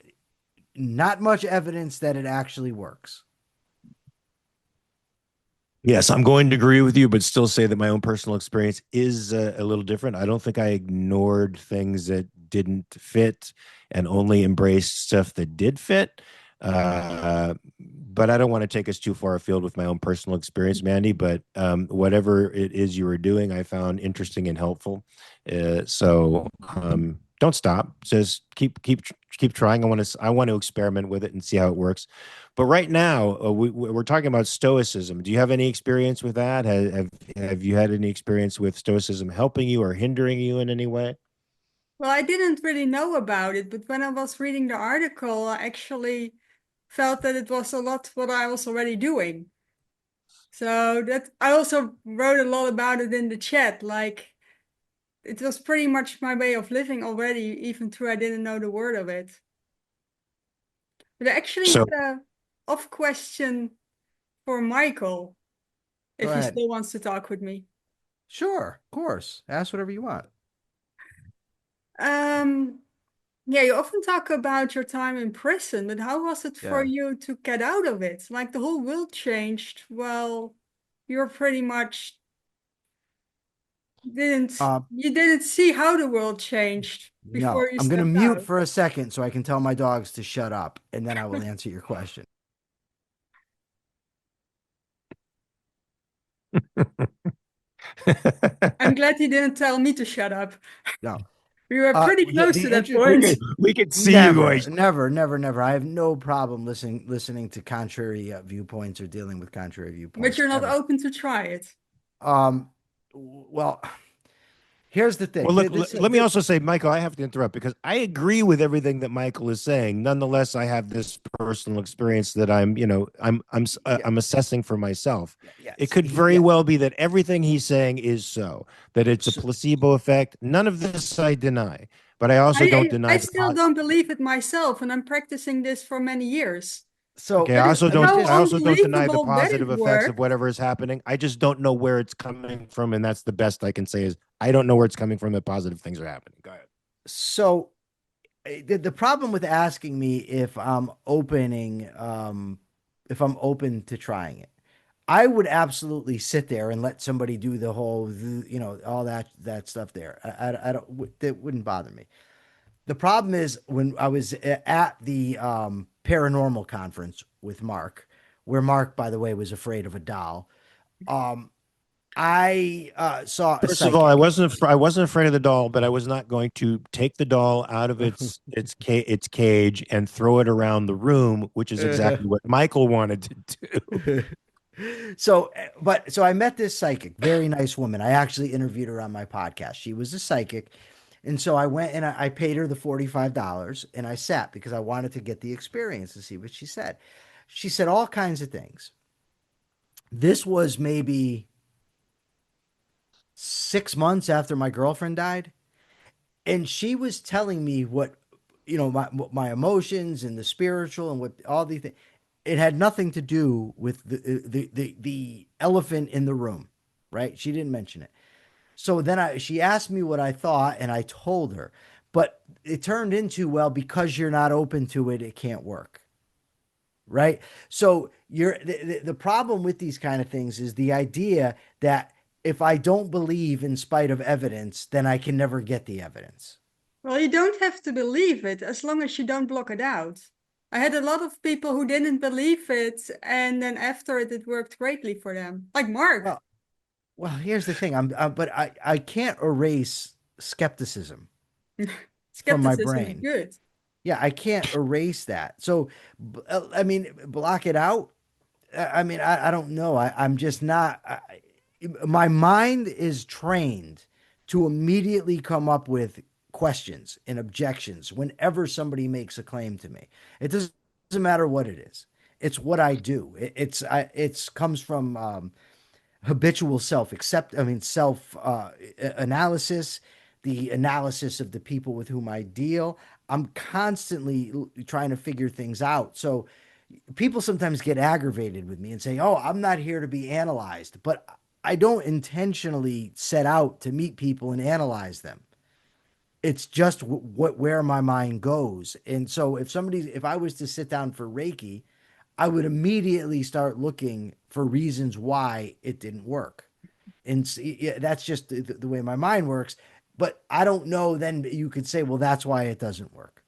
not much evidence that it actually works. Yes, I'm going to agree with you, but still say that my own personal experience is a little different. I don't think I ignored things that didn't fit and only embraced stuff that did fit. But I don't want to take us too far afield with my own personal experience, Mandy. But whatever it is you were doing, I found interesting and helpful. Don't stop. Just keep trying. I want to experiment with it and see how it works. But right now, we're talking about Stoicism. Do you have any experience with that? Have you had any experience with Stoicism helping you or hindering you in any way? Well, I didn't really know about it, but when I was reading the article, I actually felt that it was a lot what I was already doing. So that I also wrote a lot about it in the chat. Like it was pretty much my way of living already, even though I didn't know the word of it. But I actually So, had a off question for Michael, Go if he ahead. still wants to talk with me. Sure, of course. Ask whatever you want. Um, yeah, you often talk about your time in prison, but how was it for Yeah. you to get out of it? Like the whole world changed. Well, you're pretty much didn't Uh, you didn't see how the world changed no, before you I'm going to stepped mute out. for a second so I can tell my dogs to shut up, and then I will answer your question. I'm glad he didn't tell me to shut up. No. We were pretty close The to that interesting point. we could see you going. never. I have no problem listening to contrary viewpoints or dealing with contrary But viewpoints you're not ever. open to try it. Um, well, here's the Well, thing. look, let me also say, Michael, I have to interrupt because I agree with everything that Michael is saying. Nonetheless, I have this personal experience that Yeah, I'm assessing for myself. yeah, It could very yeah. well be that everything he's saying is so, that it's a So, placebo effect. None of this I deny, but I also don't I deny the still don't believe it myself, and I'm practicing this for many years. so Okay, But it's so I also don't deny the unbelievable that positive it effects of worked. whatever is happening. I just don't know where it's coming from, and that's the best I can say is I don't know where it's coming from that positive things are happening. Go ahead. so The problem with asking me if I'm open to trying it, I would absolutely sit there and let somebody do the whole, all that stuff there. I don't, that wouldn't bother me. The problem is when I was at the paranormal conference with Mark, where Mark, by the way, was afraid of a doll. Um, I saw a First of all, I psychic. wasn't I wasn't afraid of the doll, but I was not going to take the doll out of its cage and throw it around the room, which is exactly what Michael wanted to do. So I met this psychic, very nice woman. I actually interviewed her on my podcast. She was a psychic. And so I went and I paid her the $45 and I sat because I wanted to get the experience to see what she said. She said all kinds of things. This was maybe 6 months after my girlfriend died. And she was telling me what, my emotions and the spiritual and what all these things. It had nothing to do with the elephant in the room, right? She didn't mention it. So then she asked me what I thought, and I told her. But it turned into, well, because you're not open to it, it can't work, right? So the problem with these kind of things is the idea that if I don't believe in spite of evidence, then I can never get the evidence. Well, you don't have to believe it as long as you don't block it out. I had a lot of people who didn't believe it, and then after it worked greatly for them. Like Mark. Well, well, here's the thing. But I can't erase skepticism from my Skepticism is brain. good. Yeah, I can't erase that. So, I mean, block it out. I mean, I don't know. I'm just not. My mind is trained to immediately come up with questions and objections whenever somebody makes a claim to me. It doesn't matter what it is. It's what I do. It's comes from habitual self analysis, the analysis of the people with whom I deal. I'm constantly trying to figure things out. So people sometimes get aggravated with me and say, "Oh, I'm not here to be analyzed," but I don't intentionally set out to meet people and analyze them. It's just where my mind goes. And so if I was to sit down for Reiki, I would immediately start looking for reasons why it didn't work. And yeah, that's just the way my mind works. But I don't know. Then you could say, well, that's why it doesn't work.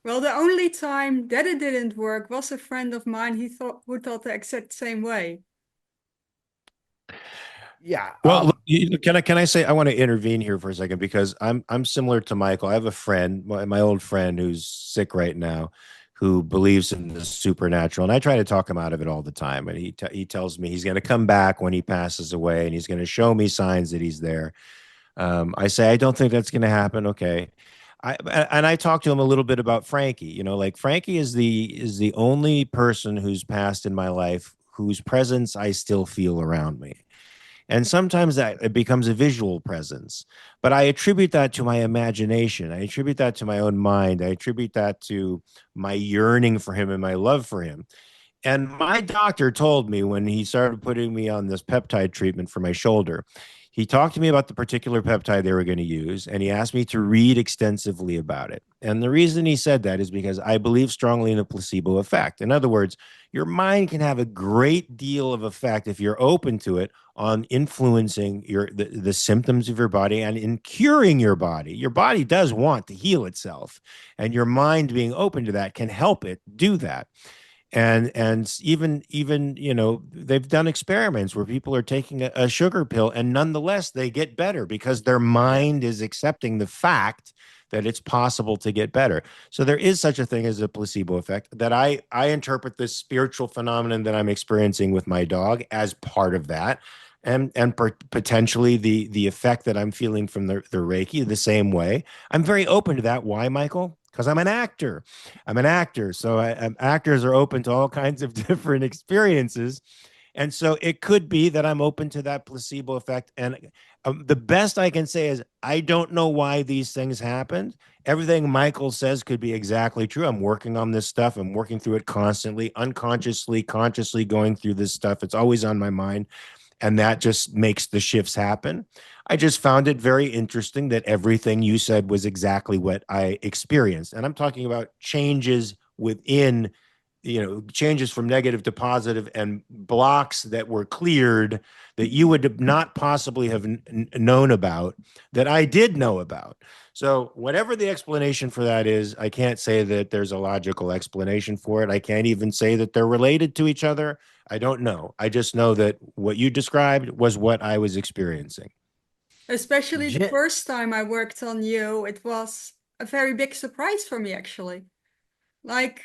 Well, the only time that it didn't work was a friend of mine who thought the exact same way. Yeah. Well, look, can I say I want to intervene here for a second because I'm similar to Michael. I have a friend, my old friend, who's sick right now, who believes in the supernatural, and I try to talk him out of it all the time. And he tells me he's going to come back when he passes away, and he's going to show me signs that he's there. I say I don't think that's going to happen. Okay. I talked to him a little bit about Frankie. Like Frankie is the only person who's passed in my life whose presence I still feel around me. And sometimes that it becomes a visual presence, but I attribute that to my imagination. I attribute that to my own mind. I attribute that to my yearning for him and my love for him. And my doctor told me when he started putting me on this peptide treatment for my shoulder, he talked to me about the particular peptide they were going to use, and he asked me to read extensively about it. And the reason he said that is because I believe strongly in a placebo effect. In other words, your mind can have a great deal of effect if you're open to it on influencing the symptoms of your body and in curing your body. Your body does want to heal itself, and your mind being open to that can help it do that. And even they've done experiments where people are taking a sugar pill and nonetheless they get better because their mind is accepting the fact that it's possible to get better. So there is such a thing as a placebo effect that I interpret this spiritual phenomenon that I'm experiencing with my dog as part of that, and potentially the effect that I'm feeling from the Reiki the same way. I'm very open to that. Why, Michael? Because I'm an actor. I'm an actor. So actors are open to all kinds of different experiences. And so it could be that I'm open to that placebo effect. And the best I can say is I don't know why these things happened. Everything Michael says could be exactly true. I'm working on this stuff. I'm working through it constantly, unconsciously, consciously going through this stuff. It's always on my mind. and that just makes the shifts happen. I just found it very interesting that everything you said was exactly what I experienced. And I'm talking about changes within, changes from negative to positive and blocks that were cleared that you would not possibly have known about that I did know about. So, whatever the explanation for that is, I can't say that there's a logical explanation for it. I can't even say that they're related to each other. I don't know. I just know that what you described was what I was experiencing. Especially the Jim, first time I worked on you, it was a very big surprise for me, actually. Like,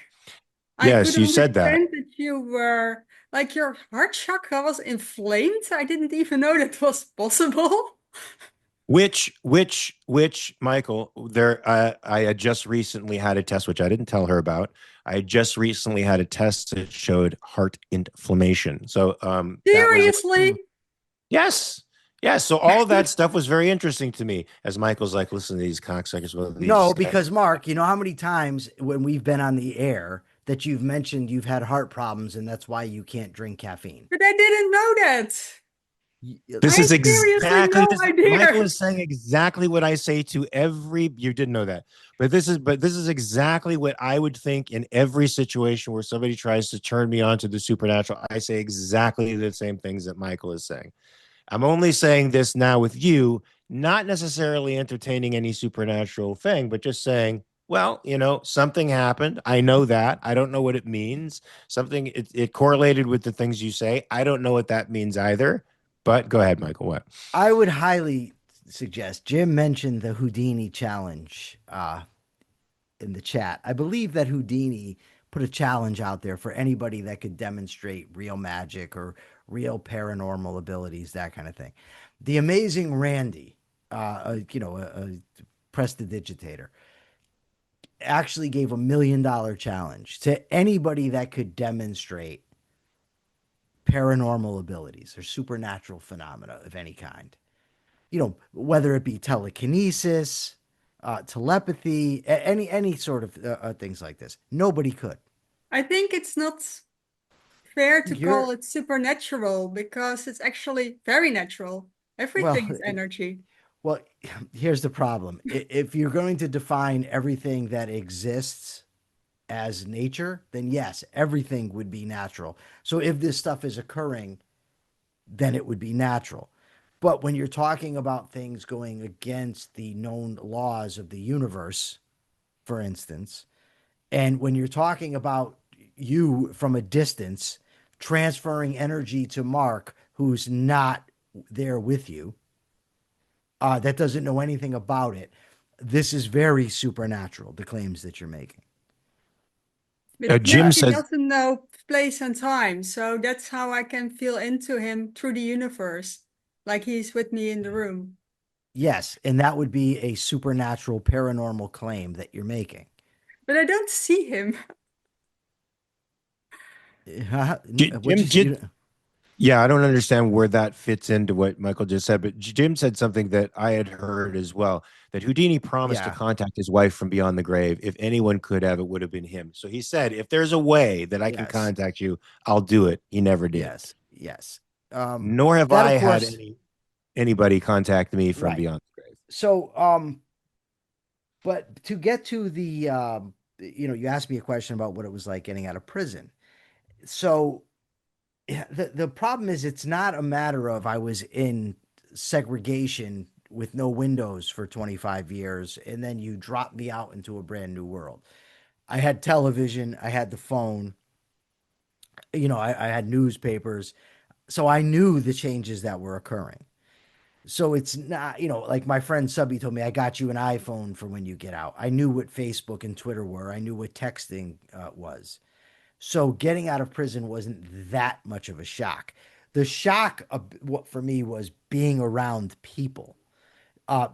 I could Yes, you said that. understand that you were, like, your heart chakra was inflamed. I didn't even know that was possible. Which, Michael, I had just recently had a test, which I didn't tell her about. I just recently had a test that showed heart inflammation. So, that was, Seriously? yes, yes. So all of that stuff was very interesting to me as Michael's like, listen to these cocksuckers. Well, no, these guys. because Mark, you know how many times when we've been on the air that you've mentioned you've had heart problems and that's why you can't drink caffeine. But I didn't know that. I This had is seriously exactly no this. Michael idea. is saying exactly what I say to every. You didn't know that, but this is exactly what I would think in every situation where somebody tries to turn me on to the supernatural. I say exactly the same things that Michael is saying. I'm only saying this now with you, not necessarily entertaining any supernatural thing, but just saying, well, something happened. I know that. I don't know what it means. Something it correlated with the things you say. I don't know what that means either. But go ahead, Michael. What? I would highly suggest Jim mentioned the Houdini challenge in the chat. I believe that Houdini put a challenge out there for anybody that could demonstrate real magic or real paranormal abilities, that kind of thing. The amazing Randy, a prestidigitator, actually gave $1 million challenge to anybody that could demonstrate paranormal abilities or supernatural phenomena of any kind. Whether it be telekinesis, telepathy, any sort of things like this. Nobody could. I think it's not fair to call You're it supernatural because it's actually very natural. well, Everything is energy. well. Here's the problem: if you're going to define everything that exists as nature, then yes, everything would be natural. So if this stuff is occurring, then it would be natural. But when you're talking about things going against the known laws of the universe, for instance, and when you're talking about you from a distance transferring energy to Mark, who's not there with you, that doesn't know anything about it, this is very supernatural, the claims that you're making. But Jim he says, doesn't know place and time, so that's how I can feel into him through the universe, like he's with me in the room. Yes, and that would be a supernatural paranormal claim that you're making. But I don't see him. What'd you Jim, say? yeah, I don't understand where that fits into what Michael just said, but Jim said something that I had heard as well, that Houdini promised to Yeah, contact his wife from beyond the grave. If anyone could have, it would have been him. So he said, if there's a way that I can yes, contact you, I'll do it. He never did. yes, yes. Nor have That I of had course, anybody contact me from right. beyond the grave. So, but to get to you asked me a question about what it was like getting out of prison. So yeah, the problem is it's not a matter of I was in segregation with no windows for 25 years and then you drop me out into a brand new world. I had television, I had the phone, I had newspapers, so I knew the changes that were occurring. So it's not, like my friend Subby told me, I got you an iPhone for when you get out. I knew what Facebook and Twitter were. I knew what texting was. So getting out of prison wasn't that much of a shock. The shock of what for me was being around people,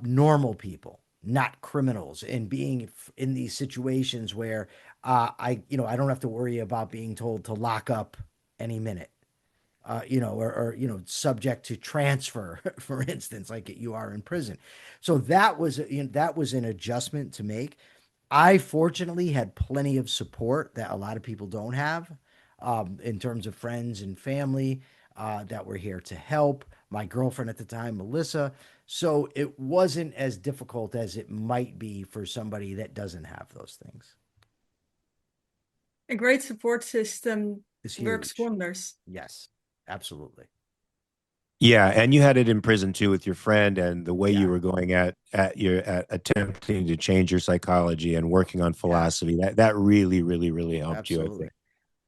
normal people, not criminals, and being in these situations where I don't have to worry about being told to lock up any minute. Or subject to transfer, for instance, like you are in prison. So that was an adjustment to make. I fortunately had plenty of support that a lot of people don't have, in terms of friends and family. that were here to help. My girlfriend at the time, Melissa. So it wasn't as difficult as it might be for somebody that doesn't have those things. A great support system It's works huge. wonders. Yes, absolutely. Yeah, and you had it in prison too with your friend, and the way you Yeah, were going at attempting to change your psychology and working on yeah, philosophy. That really helped you, I absolutely. think.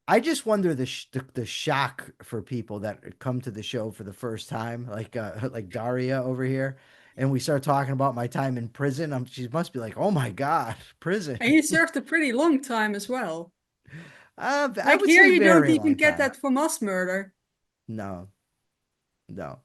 I just wonder the shock for people that come to the show for the first time, like Daria over here, and we start talking about my time in prison. She must be like, "Oh my God, prison." And you served a pretty long time as well. I Like would here, say you don't very even long get time. that for mass murder. No, no,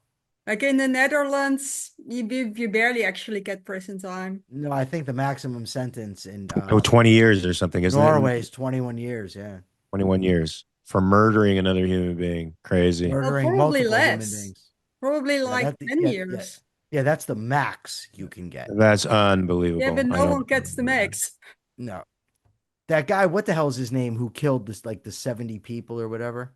Like in the Netherlands, you barely actually get prison time. no. I think the maximum sentence in Oh, 20 years or something, isn't it? Norway is 21 years. Yeah, 21 years for murdering another human being. Crazy. Well, murdering probably multiple human less. beings. Probably Yeah, like 10 yeah, years. yeah. That's the max you can get. That's Yeah, unbelievable. but I no don't. one gets the max. No, that guy. What the hell is his name? Who killed this like the 70 people or whatever?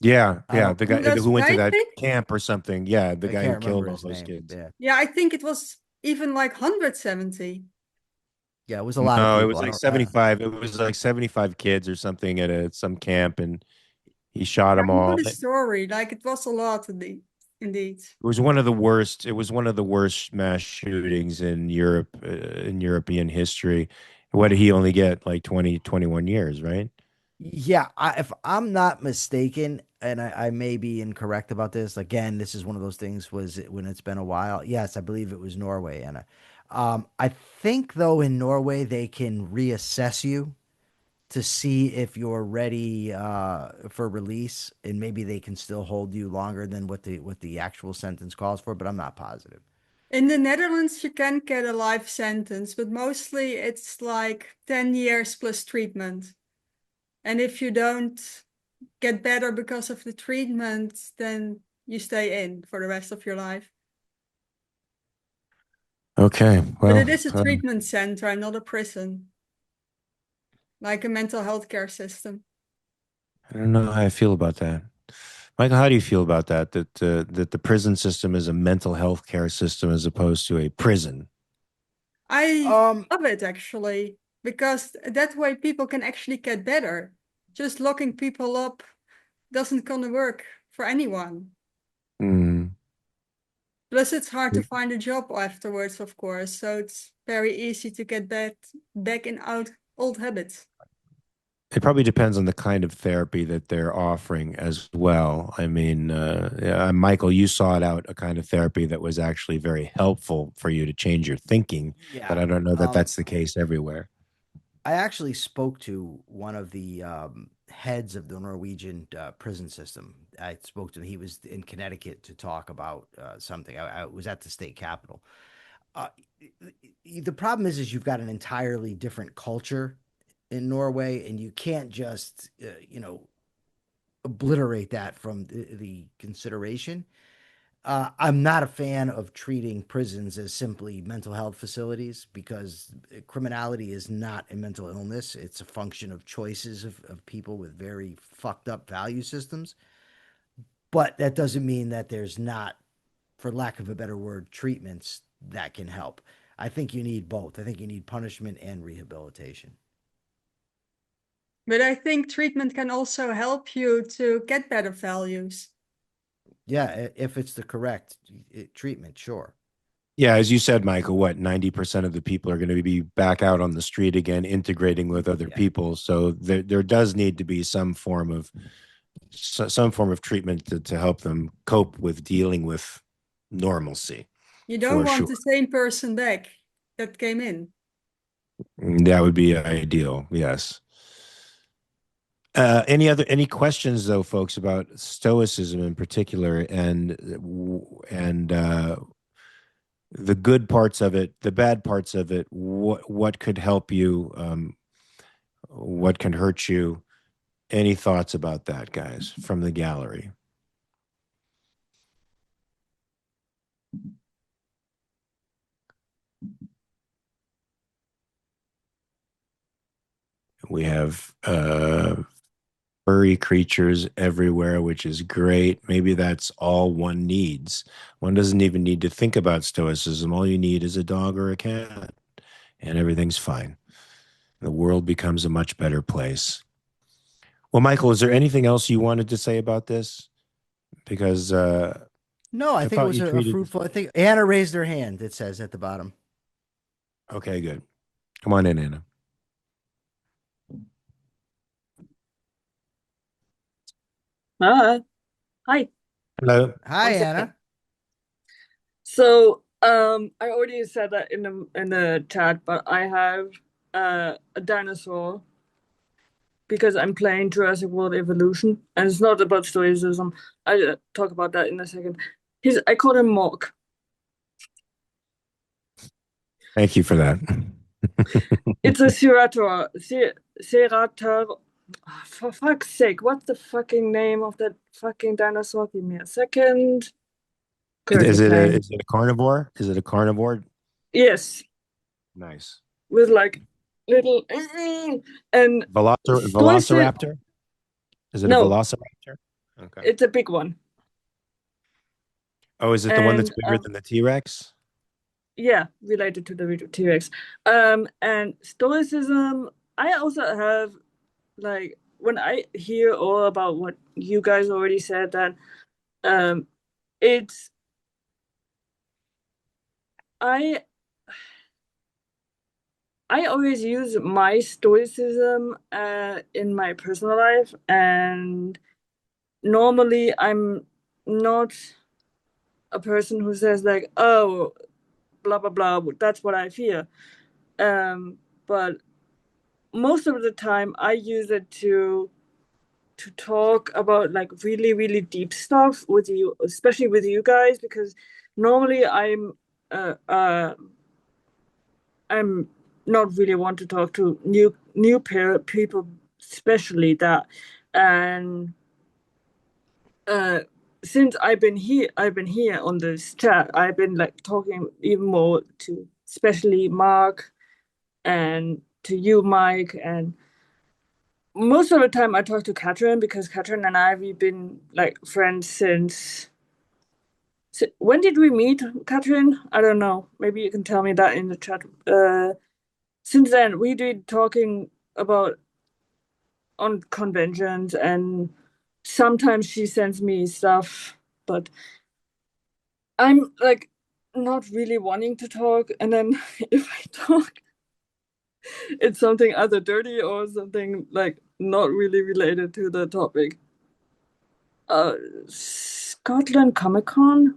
Yeah, I yeah. don't. The guy Who does who went to that Breivik? camp or something. Yeah, the I guy can't who remember killed all his those name. kids. Yeah, Yeah, I think it was even like 170. yeah. It was a lot of No, it people. was I like don't. 75. It was like 75 kids or something at some camp, and he shot I them know all. the It story. Like it was a lot indeed. Indeed. was one of the worst. It was one of the worst mass shootings in Europe, in European history. What did he only get? Like 20, 21 years, right? Yeah, if I'm not mistaken, and I may be incorrect about this. Again, this is one of those things. Was it when it's been a while? Yes, I believe it was Norway, and I think though in Norway they can reassess you to see if you're ready for release, and maybe they can still hold you longer than what the actual sentence calls for. But I'm not positive. In the Netherlands, you can get a life sentence, but mostly it's like 10 years plus treatment. And if you don't get better because of the treatment, then you stay in for the rest of your life. Okay. But Well, it is a treatment center and not a prison, like a mental health care system. I don't know how I feel about that. Michael, how do you feel about that? That the prison system is a mental health care system as opposed to a prison. I Um, love it actually, because that way people can actually get better. Just locking people up doesn't gonna work for anyone. Mm. Plus, it's hard to find a job afterwards, of course, so it's very easy to get back in out old habits. It probably depends on the kind of therapy that they're offering as well. I mean, yeah, Michael, you sought out a kind of therapy that was actually very helpful for you to change your thinking, but yeah. I don't know that that's the case everywhere. I actually spoke to one of the heads of the Norwegian prison system. I spoke to him. He was in Connecticut to talk about something. I was at the state capitol. Uh, the problem is you've got an entirely different culture in Norway, and you can't just obliterate that from the consideration. I'm not a fan of treating prisons as simply mental health facilities because criminality is not a mental illness. It's a function of choices of people with very fucked up value systems. But that doesn't mean that there's not, for lack of a better word, treatments that can help. I think you need both. I think you need punishment and rehabilitation. But I think treatment can also help you to get better values. Yeah, if it's the correct treatment, sure. Yeah, as you said, Michael, what 90% of the people are going to be back out on the street again, integrating with other Yeah. people. So there does need to be some form of treatment to help them cope with dealing with normalcy, You don't for want sure. the same person back that came in. That would be ideal. Yes. Any questions though, folks, about Stoicism in particular, and the good parts of it, the bad parts of it, what could help you, what can hurt you? Any thoughts about that, guys, from the gallery? We have furry creatures everywhere, which is great. Maybe that's all one needs. One doesn't even need to think about stoicism. All you need is a dog or a cat, and everything's fine. The world becomes a much better place. Well, Michael, is there anything else you wanted to say about this? Because No, I I think it thought was you a treated. fruitful. I think Anna raised her hand. It says at the bottom. Okay, good. Come on in, Anna. Hi. Hello. Hi, One second. Anna. So, I already said that in the chat, but I have a dinosaur because I'm playing Jurassic World Evolution, and it's not about Stoicism. I talk about that in a second. I call him Mork. Thank you for that. It's a Cerator. Oh, for fuck's sake, what's the fucking name of that fucking dinosaur? Give me a second. Currently playing. Is it a carnivore? Is it a carnivore? Yes, Nice. with like little and Velociraptor? Is it a No, velociraptor? Okay. it's a big one. Oh, is it the one that's And bigger than the T-Rex? yeah, related to the T-Rex. And Stoicism, I also have like when I hear all about what you guys already said, that it's I always use my Stoicism in my personal life, and normally I'm not a person who says like, oh, blah blah blah, that's what I feel. But most of the time I use it to talk about like really really deep stuff with you, especially with you guys, because normally I'm not really want to talk to new people, especially that. And since I've been here on this chat, I've been like talking even more to especially Mark and to you, Mike, and most of the time I talk to Catherine, because Catherine and we've been like friends since. When did we meet, Catherine? I don't know. Maybe you can tell me that in the chat. Since then, we did talking about on conventions, and sometimes she sends me stuff, but I'm like not really wanting to talk. And then if I talk, it's something either dirty or something like not really related to the topic. Scotland Comic Con?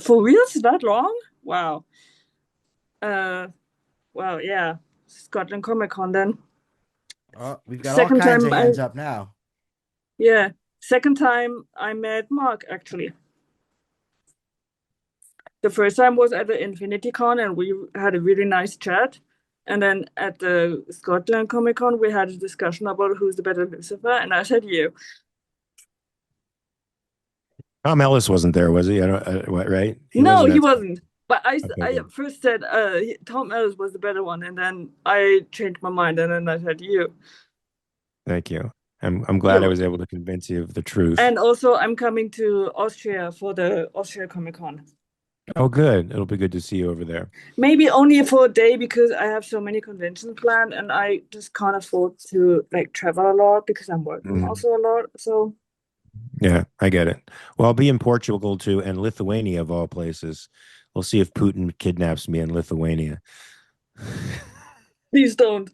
For reals that long? Wow. Well, yeah. Scotland Comic Con then. Oh, we've got all Second kinds of time hands up now. Yeah. Second time I met Mark, actually. The first time was at the Infinity Con, and we had a really nice chat. And then at the Scotland Comic Con, we had a discussion about who's the better Lucifer, and I said you. Tom Ellis wasn't there, was he? I don't. What? Right? No, he at- wasn't. But I Okay, good. first said Tom Ellis was the better one, and then I changed my mind, and then I said you. Thank you. I'm glad I was able to convince you of the truth. And also, I'm coming to Austria for the Austria Comic Con. Oh, good. It'll be good to see you over there. Maybe only for a day, because I have so many conventions planned, and I just can't afford to like travel a lot because I'm working also a lot. So yeah, I get it. Well, I'll be in Portugal too, and Lithuania of all places. We'll see if Putin kidnaps me in Lithuania. please don't.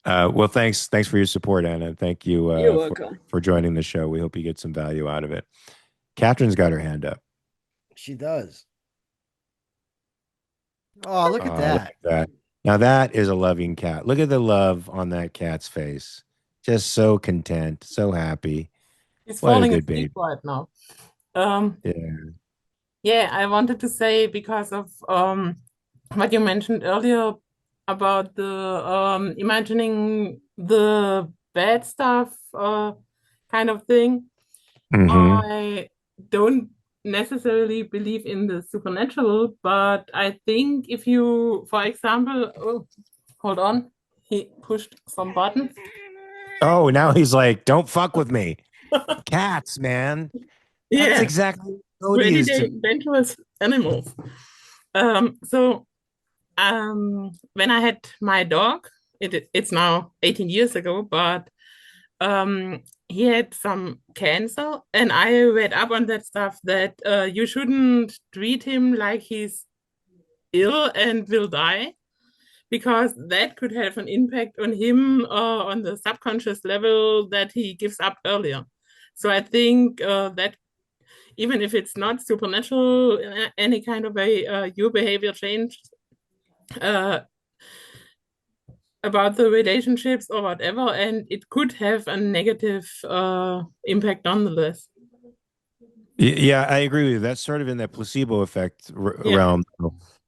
Well, thanks for your support, Anna. Thank you You're welcome. for joining the show. We hope you get some value out of it. Catherine's got her hand up. She does. Oh, look at that. Look at that. Now that is a loving cat. Look at the love on that cat's face. Just so content, so happy. He's What a falling good asleep baby. right now. Yeah. Yeah, I wanted to say, because of what you mentioned earlier about the imagining the bad stuff kind of thing. Mhm. I don't necessarily believe in the supernatural, but I think if you, for example, hold on, he pushed some button. Oh, now he's like, don't fuck with me. Cats, man. That's Yeah, exactly what Cody really is to. dangerous animals. So when I had my dog, it's now 18 years ago, but he had some cancer, and I read up on that stuff that you shouldn't treat him like he's ill and will die, because that could have an impact on him on the subconscious level that he gives up earlier. So I think that even if it's not supernatural, any kind of a your behavior change uh, about the relationships or whatever, and it could have a negative impact nonetheless. Yeah, I agree with you. That's sort of in that placebo effect Yeah. realm.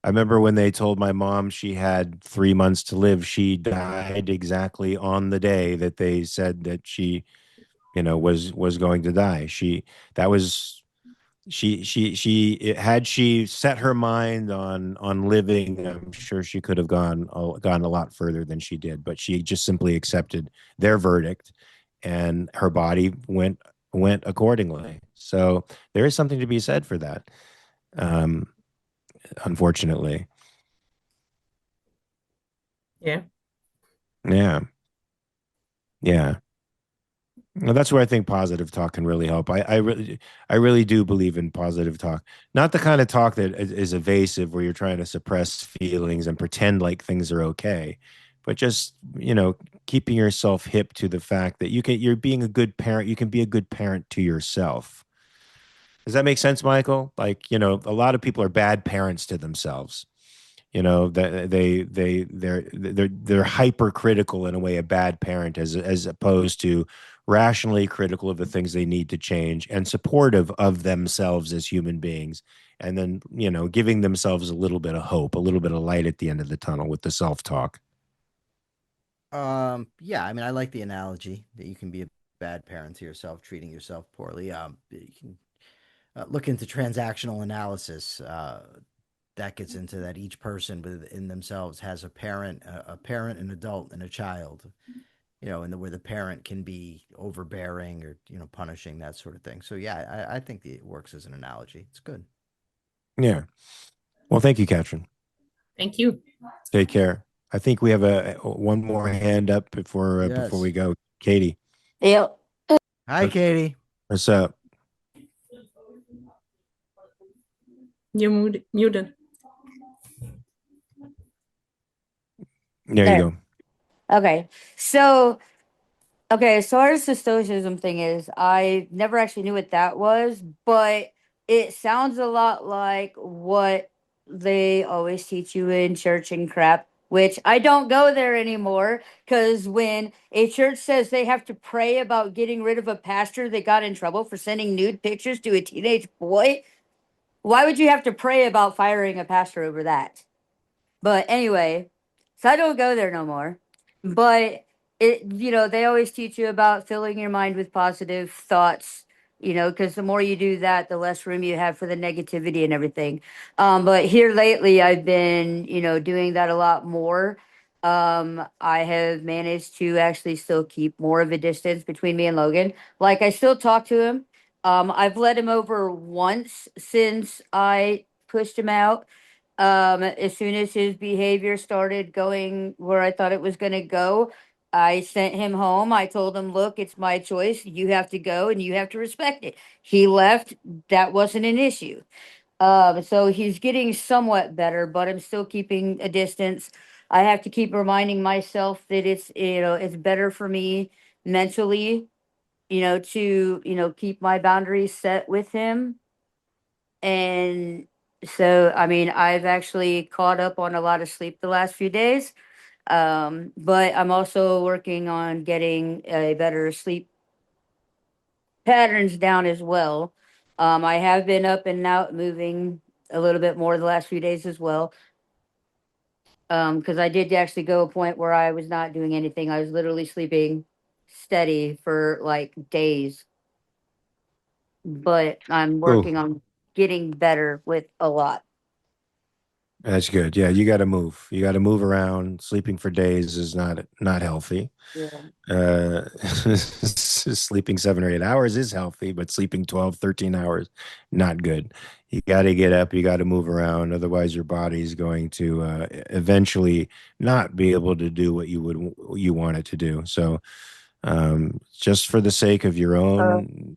I remember when they told my mom she had 3 months to live, she died exactly on the day that they said that she, was going to die. That was had she set her mind on living, I'm sure she could have gone a lot further than she did, but she just simply accepted their verdict, and her body went accordingly. So there is something to be said for that. Um, Unfortunately. Yeah. Yeah. Yeah. Well, that's where I think positive talk can really help. I really do believe in positive talk. Not the kind of talk that is evasive, where you're trying to suppress feelings and pretend like things are okay, but just, keeping yourself hip to the fact that you're being a good parent. You can be a good parent to yourself. Does that make sense, Michael? Like, a lot of people are bad parents to themselves. That they're hypercritical, in a way, a bad parent, as opposed to rationally critical of the things they need to change and supportive of themselves as human beings, and then, giving themselves a little bit of hope, a little bit of light at the end of the tunnel with the self-talk. Yeah, I mean, I like the analogy that you can be a bad parent to yourself, treating yourself poorly. You can look into transactional analysis. That gets into that each person within themselves has a parent, an adult, and a child. And where the parent can be overbearing or punishing, that sort of thing. So yeah, I think it works as an analogy. It's good. Yeah. Well, thank you, Katrin. Thank you. Take care. I think we have one more hand up before Yes. we go. Katie, Yep. Hi, Katie. what's up? You're muted. There you There. go. Okay. So, okay, as far as the Stoicism thing is, I never actually knew what that was, but it sounds a lot like what they always teach you in church and crap, which I don't go there anymore because when a church says they have to pray about getting rid of a pastor that got in trouble for sending nude pictures to a teenage boy, why would you have to pray about firing a pastor over that? But anyway, so I don't go there no more. But they always teach you about filling your mind with positive thoughts, because the more you do that, the less room you have for the negativity and everything. But here lately, I've been, doing that a lot more. I have managed to actually still keep more of a distance between me and Logan. Like, I still talk to him. I've let him over once since I pushed him out. As soon as his behavior started going where I thought it was going to go, I sent him home. I told him, look, it's my choice. You have to go and you have to respect it. He left. That wasn't an issue. So he's getting somewhat better, but I'm still keeping a distance. I have to keep reminding myself that it's better for me mentally, to, keep my boundaries set with him. And so, I mean, I've actually caught up on a lot of sleep the last few days. But I'm also working on getting a better sleep patterns down as well. I have been up and out moving a little bit more the last few days as well. Because I did actually go a point where I was not doing anything. I was literally sleeping steady for like days. But I'm Oh, working on getting better with a lot. That's good. Yeah, you got to move. You got to move around. Sleeping for days is not healthy. Yeah. Sleeping 7 or 8 hours is healthy, but sleeping 12, 13 hours, not good. You got to get up, you got to move around. Otherwise, your body's going to eventually not be able to do what you want it to do. So, just for the sake of your Uh, own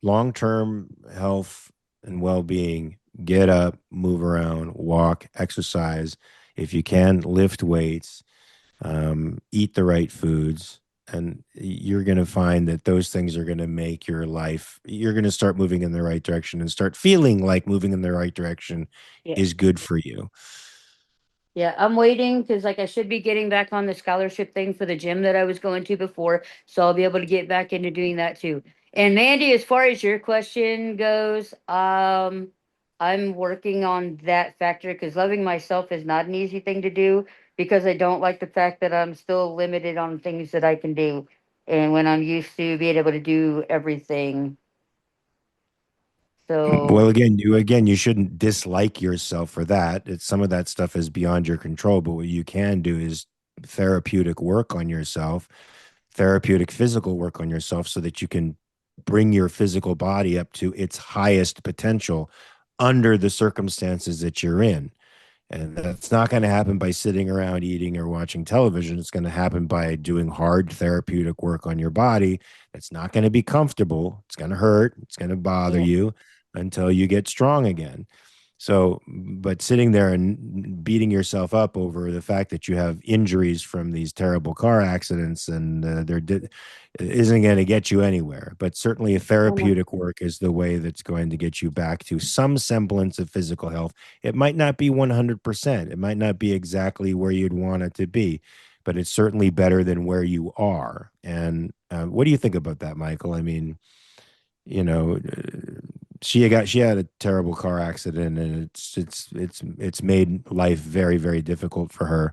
long-term health and well-being, get up, move around, walk, exercise. If you can, lift weights, eat the right foods, and you're going to find that those things are going to make your life, you're going to start moving in the right direction and start feeling like moving in the right direction yeah. is good for you. Yeah, I'm waiting because like I should be getting back on the scholarship thing for the gym that I was going to before, so I'll be able to get back into doing that too. And Mandy, as far as your question goes, I'm working on that factor because loving myself is not an easy thing to do because I don't like the fact that I'm still limited on things that I can do. And when I'm used to being able to do everything. Well, So you shouldn't dislike yourself for that. It's some of that stuff is beyond your control, but what you can do is therapeutic work on yourself, therapeutic physical work on yourself so that you can bring your physical body up to its highest potential under the circumstances that you're in. And that's not going to happen by sitting around eating or watching television. It's going to happen by doing hard therapeutic work on your body. It's not going to be comfortable. It's going to hurt. It's going to bother yeah, you until you get strong again. So, but sitting there and beating yourself up over the fact that you have injuries from these terrible car accidents and isn't going to get you anywhere. But certainly, a I know. therapeutic work is the way that's going to get you back to some semblance of physical health. It might not be 100%. It might not be exactly where you'd want it to be, but it's certainly better than where you are. And what do you think about that, Michael? I mean, you know, she had a terrible car accident, and it's made life very, very difficult for her.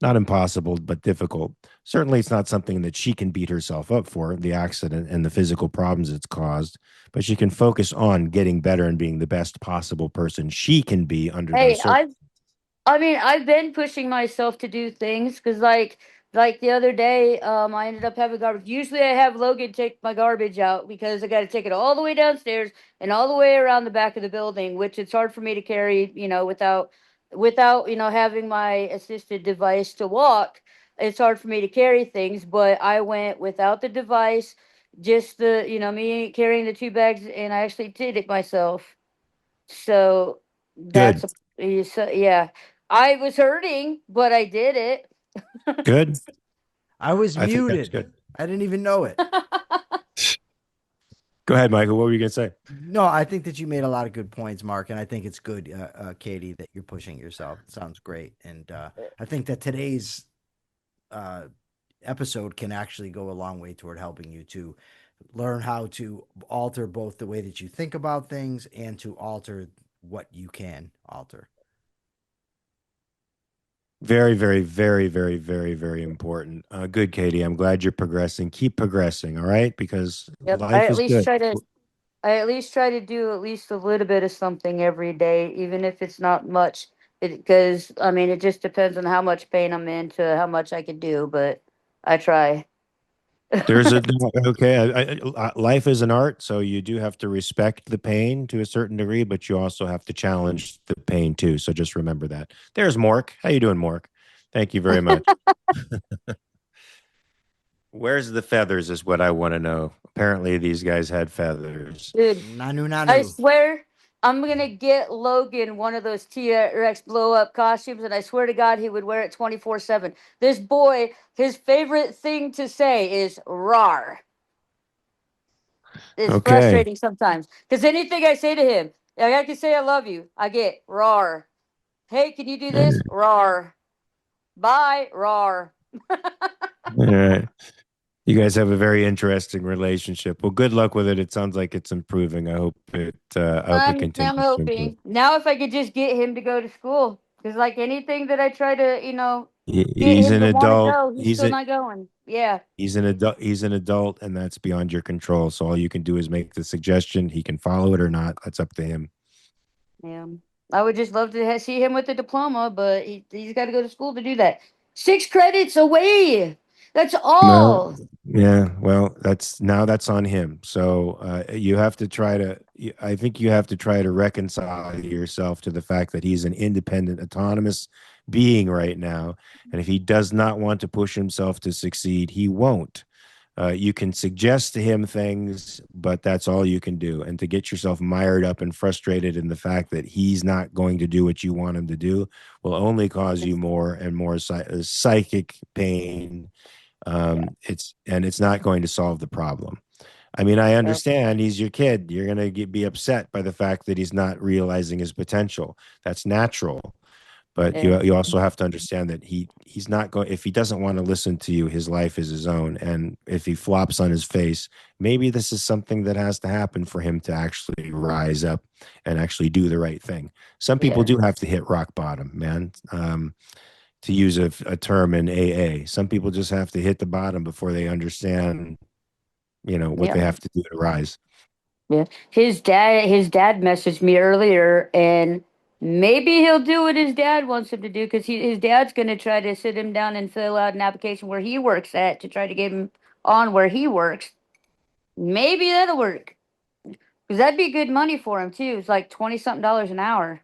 Not impossible, but difficult. Certainly, it's not something that she can beat herself up for, the accident and the physical problems it's caused, but she can focus on getting better and being the best possible person she can be under those Hey, circumstances. I mean, I've been pushing myself to do things because, like the other day, I ended up having garbage. Usually, I have Logan take my garbage out because I got to take it all the way downstairs and all the way around the back of the building, which it's hard for me to carry, without having my assisted device to walk. It's hard for me to carry things, but I went without the device, just me carrying the two bags, and I actually did it myself. So Good, that's yeah. I was hurting, but I did it. good. I was I think that's muted. good. I didn't even know it. Go ahead, Michael. What were you going to say? No, I think that you made a lot of good points, Mark, and I think it's good, Katie, that you're pushing yourself. It sounds great, and I think that today's uh, episode can actually go a long way toward helping you to learn how to alter both the way that you think about things and to alter what you can alter. Very, very, very, very, very, very important. Good, Katie. I'm glad you're progressing. Keep progressing, all right? Because Yep. life is good. I at least try to do at least a little bit of something every day, even if it's not much. Because I mean, it just depends on how much pain I'm in to how much I can do, but I try. There's a okay. Life is an art, so you do have to respect the pain to a certain degree, but you also have to challenge the pain too. So just remember that. There's Mork. How you doing, Mork? Thank you very much. Where's the feathers is what I want to know. Apparently, these guys had feathers. Dude, Nanu I nanu. swear I'm gonna get Logan one of those T-Rex blow up costumes, and I swear to God he would wear it 24/7. This boy, his favorite thing to say is "rar." It's Okay. frustrating sometimes because anything I say to him, like I can say I love you, I get "rar." Hey, can you do All this? "Rar." Bye, "rar." right. You guys have a very interesting relationship. Well, good luck with it. It sounds like it's improving. I hope it I'm continues to improve. hoping now if I could just get him to go to school because like anything that I try to get He's him an to want to adult. go, he's still not going. Yeah, He's an adult. He's an adult, and that's beyond your control. So all you can do is make the suggestion. He can follow it or not. That's up to him. yeah. I would just love to see him with a diploma, but he's got to go to school to do that. 6 credits away. That's Well, all. yeah, well, that's on him. So you have to try to, I think you have to try to reconcile yourself to the fact that he's an independent, autonomous being right now. And if he does not want to push himself to succeed, he won't. You can suggest to him things, but that's all you can do. And to get yourself mired up and frustrated in the fact that he's not going to do what you want him to do will only cause you more and more psychic pain. It's not going to solve the problem. I mean, I understand he's your kid. You're going to be upset by the fact that he's not realizing his potential. That's natural. But you also have to understand that he's not going, if he doesn't want to listen to you, his life is his own. And if he flops on his face, maybe this is something that has to happen for him to actually rise up and actually do the right thing. Some people do have to hit rock bottom, man. To use a term in AA, some people just have to hit the bottom before they understand, what they have to do to rise. Yeah. His dad messaged me earlier, and maybe he'll do what his dad wants him to do, because his dad's going to try to sit him down and fill out an application where he works at to try to get him on where he works. Maybe that'll work, because that'd be good money for him too. It's like 20 something dollars an hour.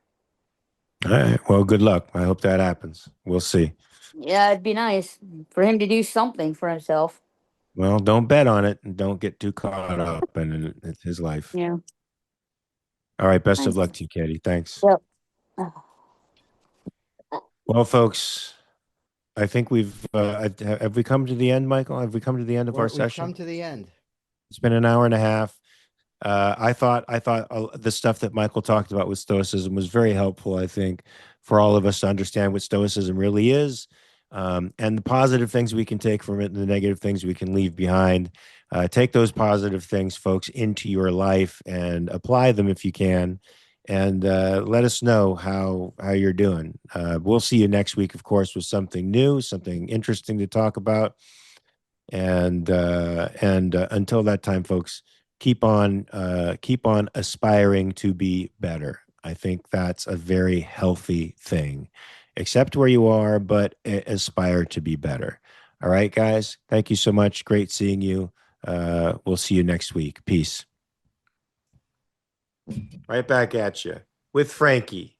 All right. Well, good luck. I hope that happens. We'll see. Yeah, it'd be nice for him to do something for himself. Well, don't bet on it and don't get too caught up in his life. Yeah. All right. Best of Thanks. luck to you, Katie. Thanks. Yep. Well, folks, I think have we come to the end, Michael? Have we come to the end of our We've session? come to the end. It's been an hour and a half. I thought the stuff that Michael talked about with Stoicism was very helpful, I think, for all of us to understand what Stoicism really is, and the positive things we can take from it and the negative things we can leave behind. Take those positive things, folks, into your life and apply them if you can, and let us know how you're doing. We'll see you next week, of course, with something new, something interesting to talk about. And until that time, folks, keep on aspiring to be better. I think that's a very healthy thing. Accept where you are, but aspire to be better. All right, guys. Thank you so much. Great seeing you. We'll see you next week. Peace. Right back at you with Frankie.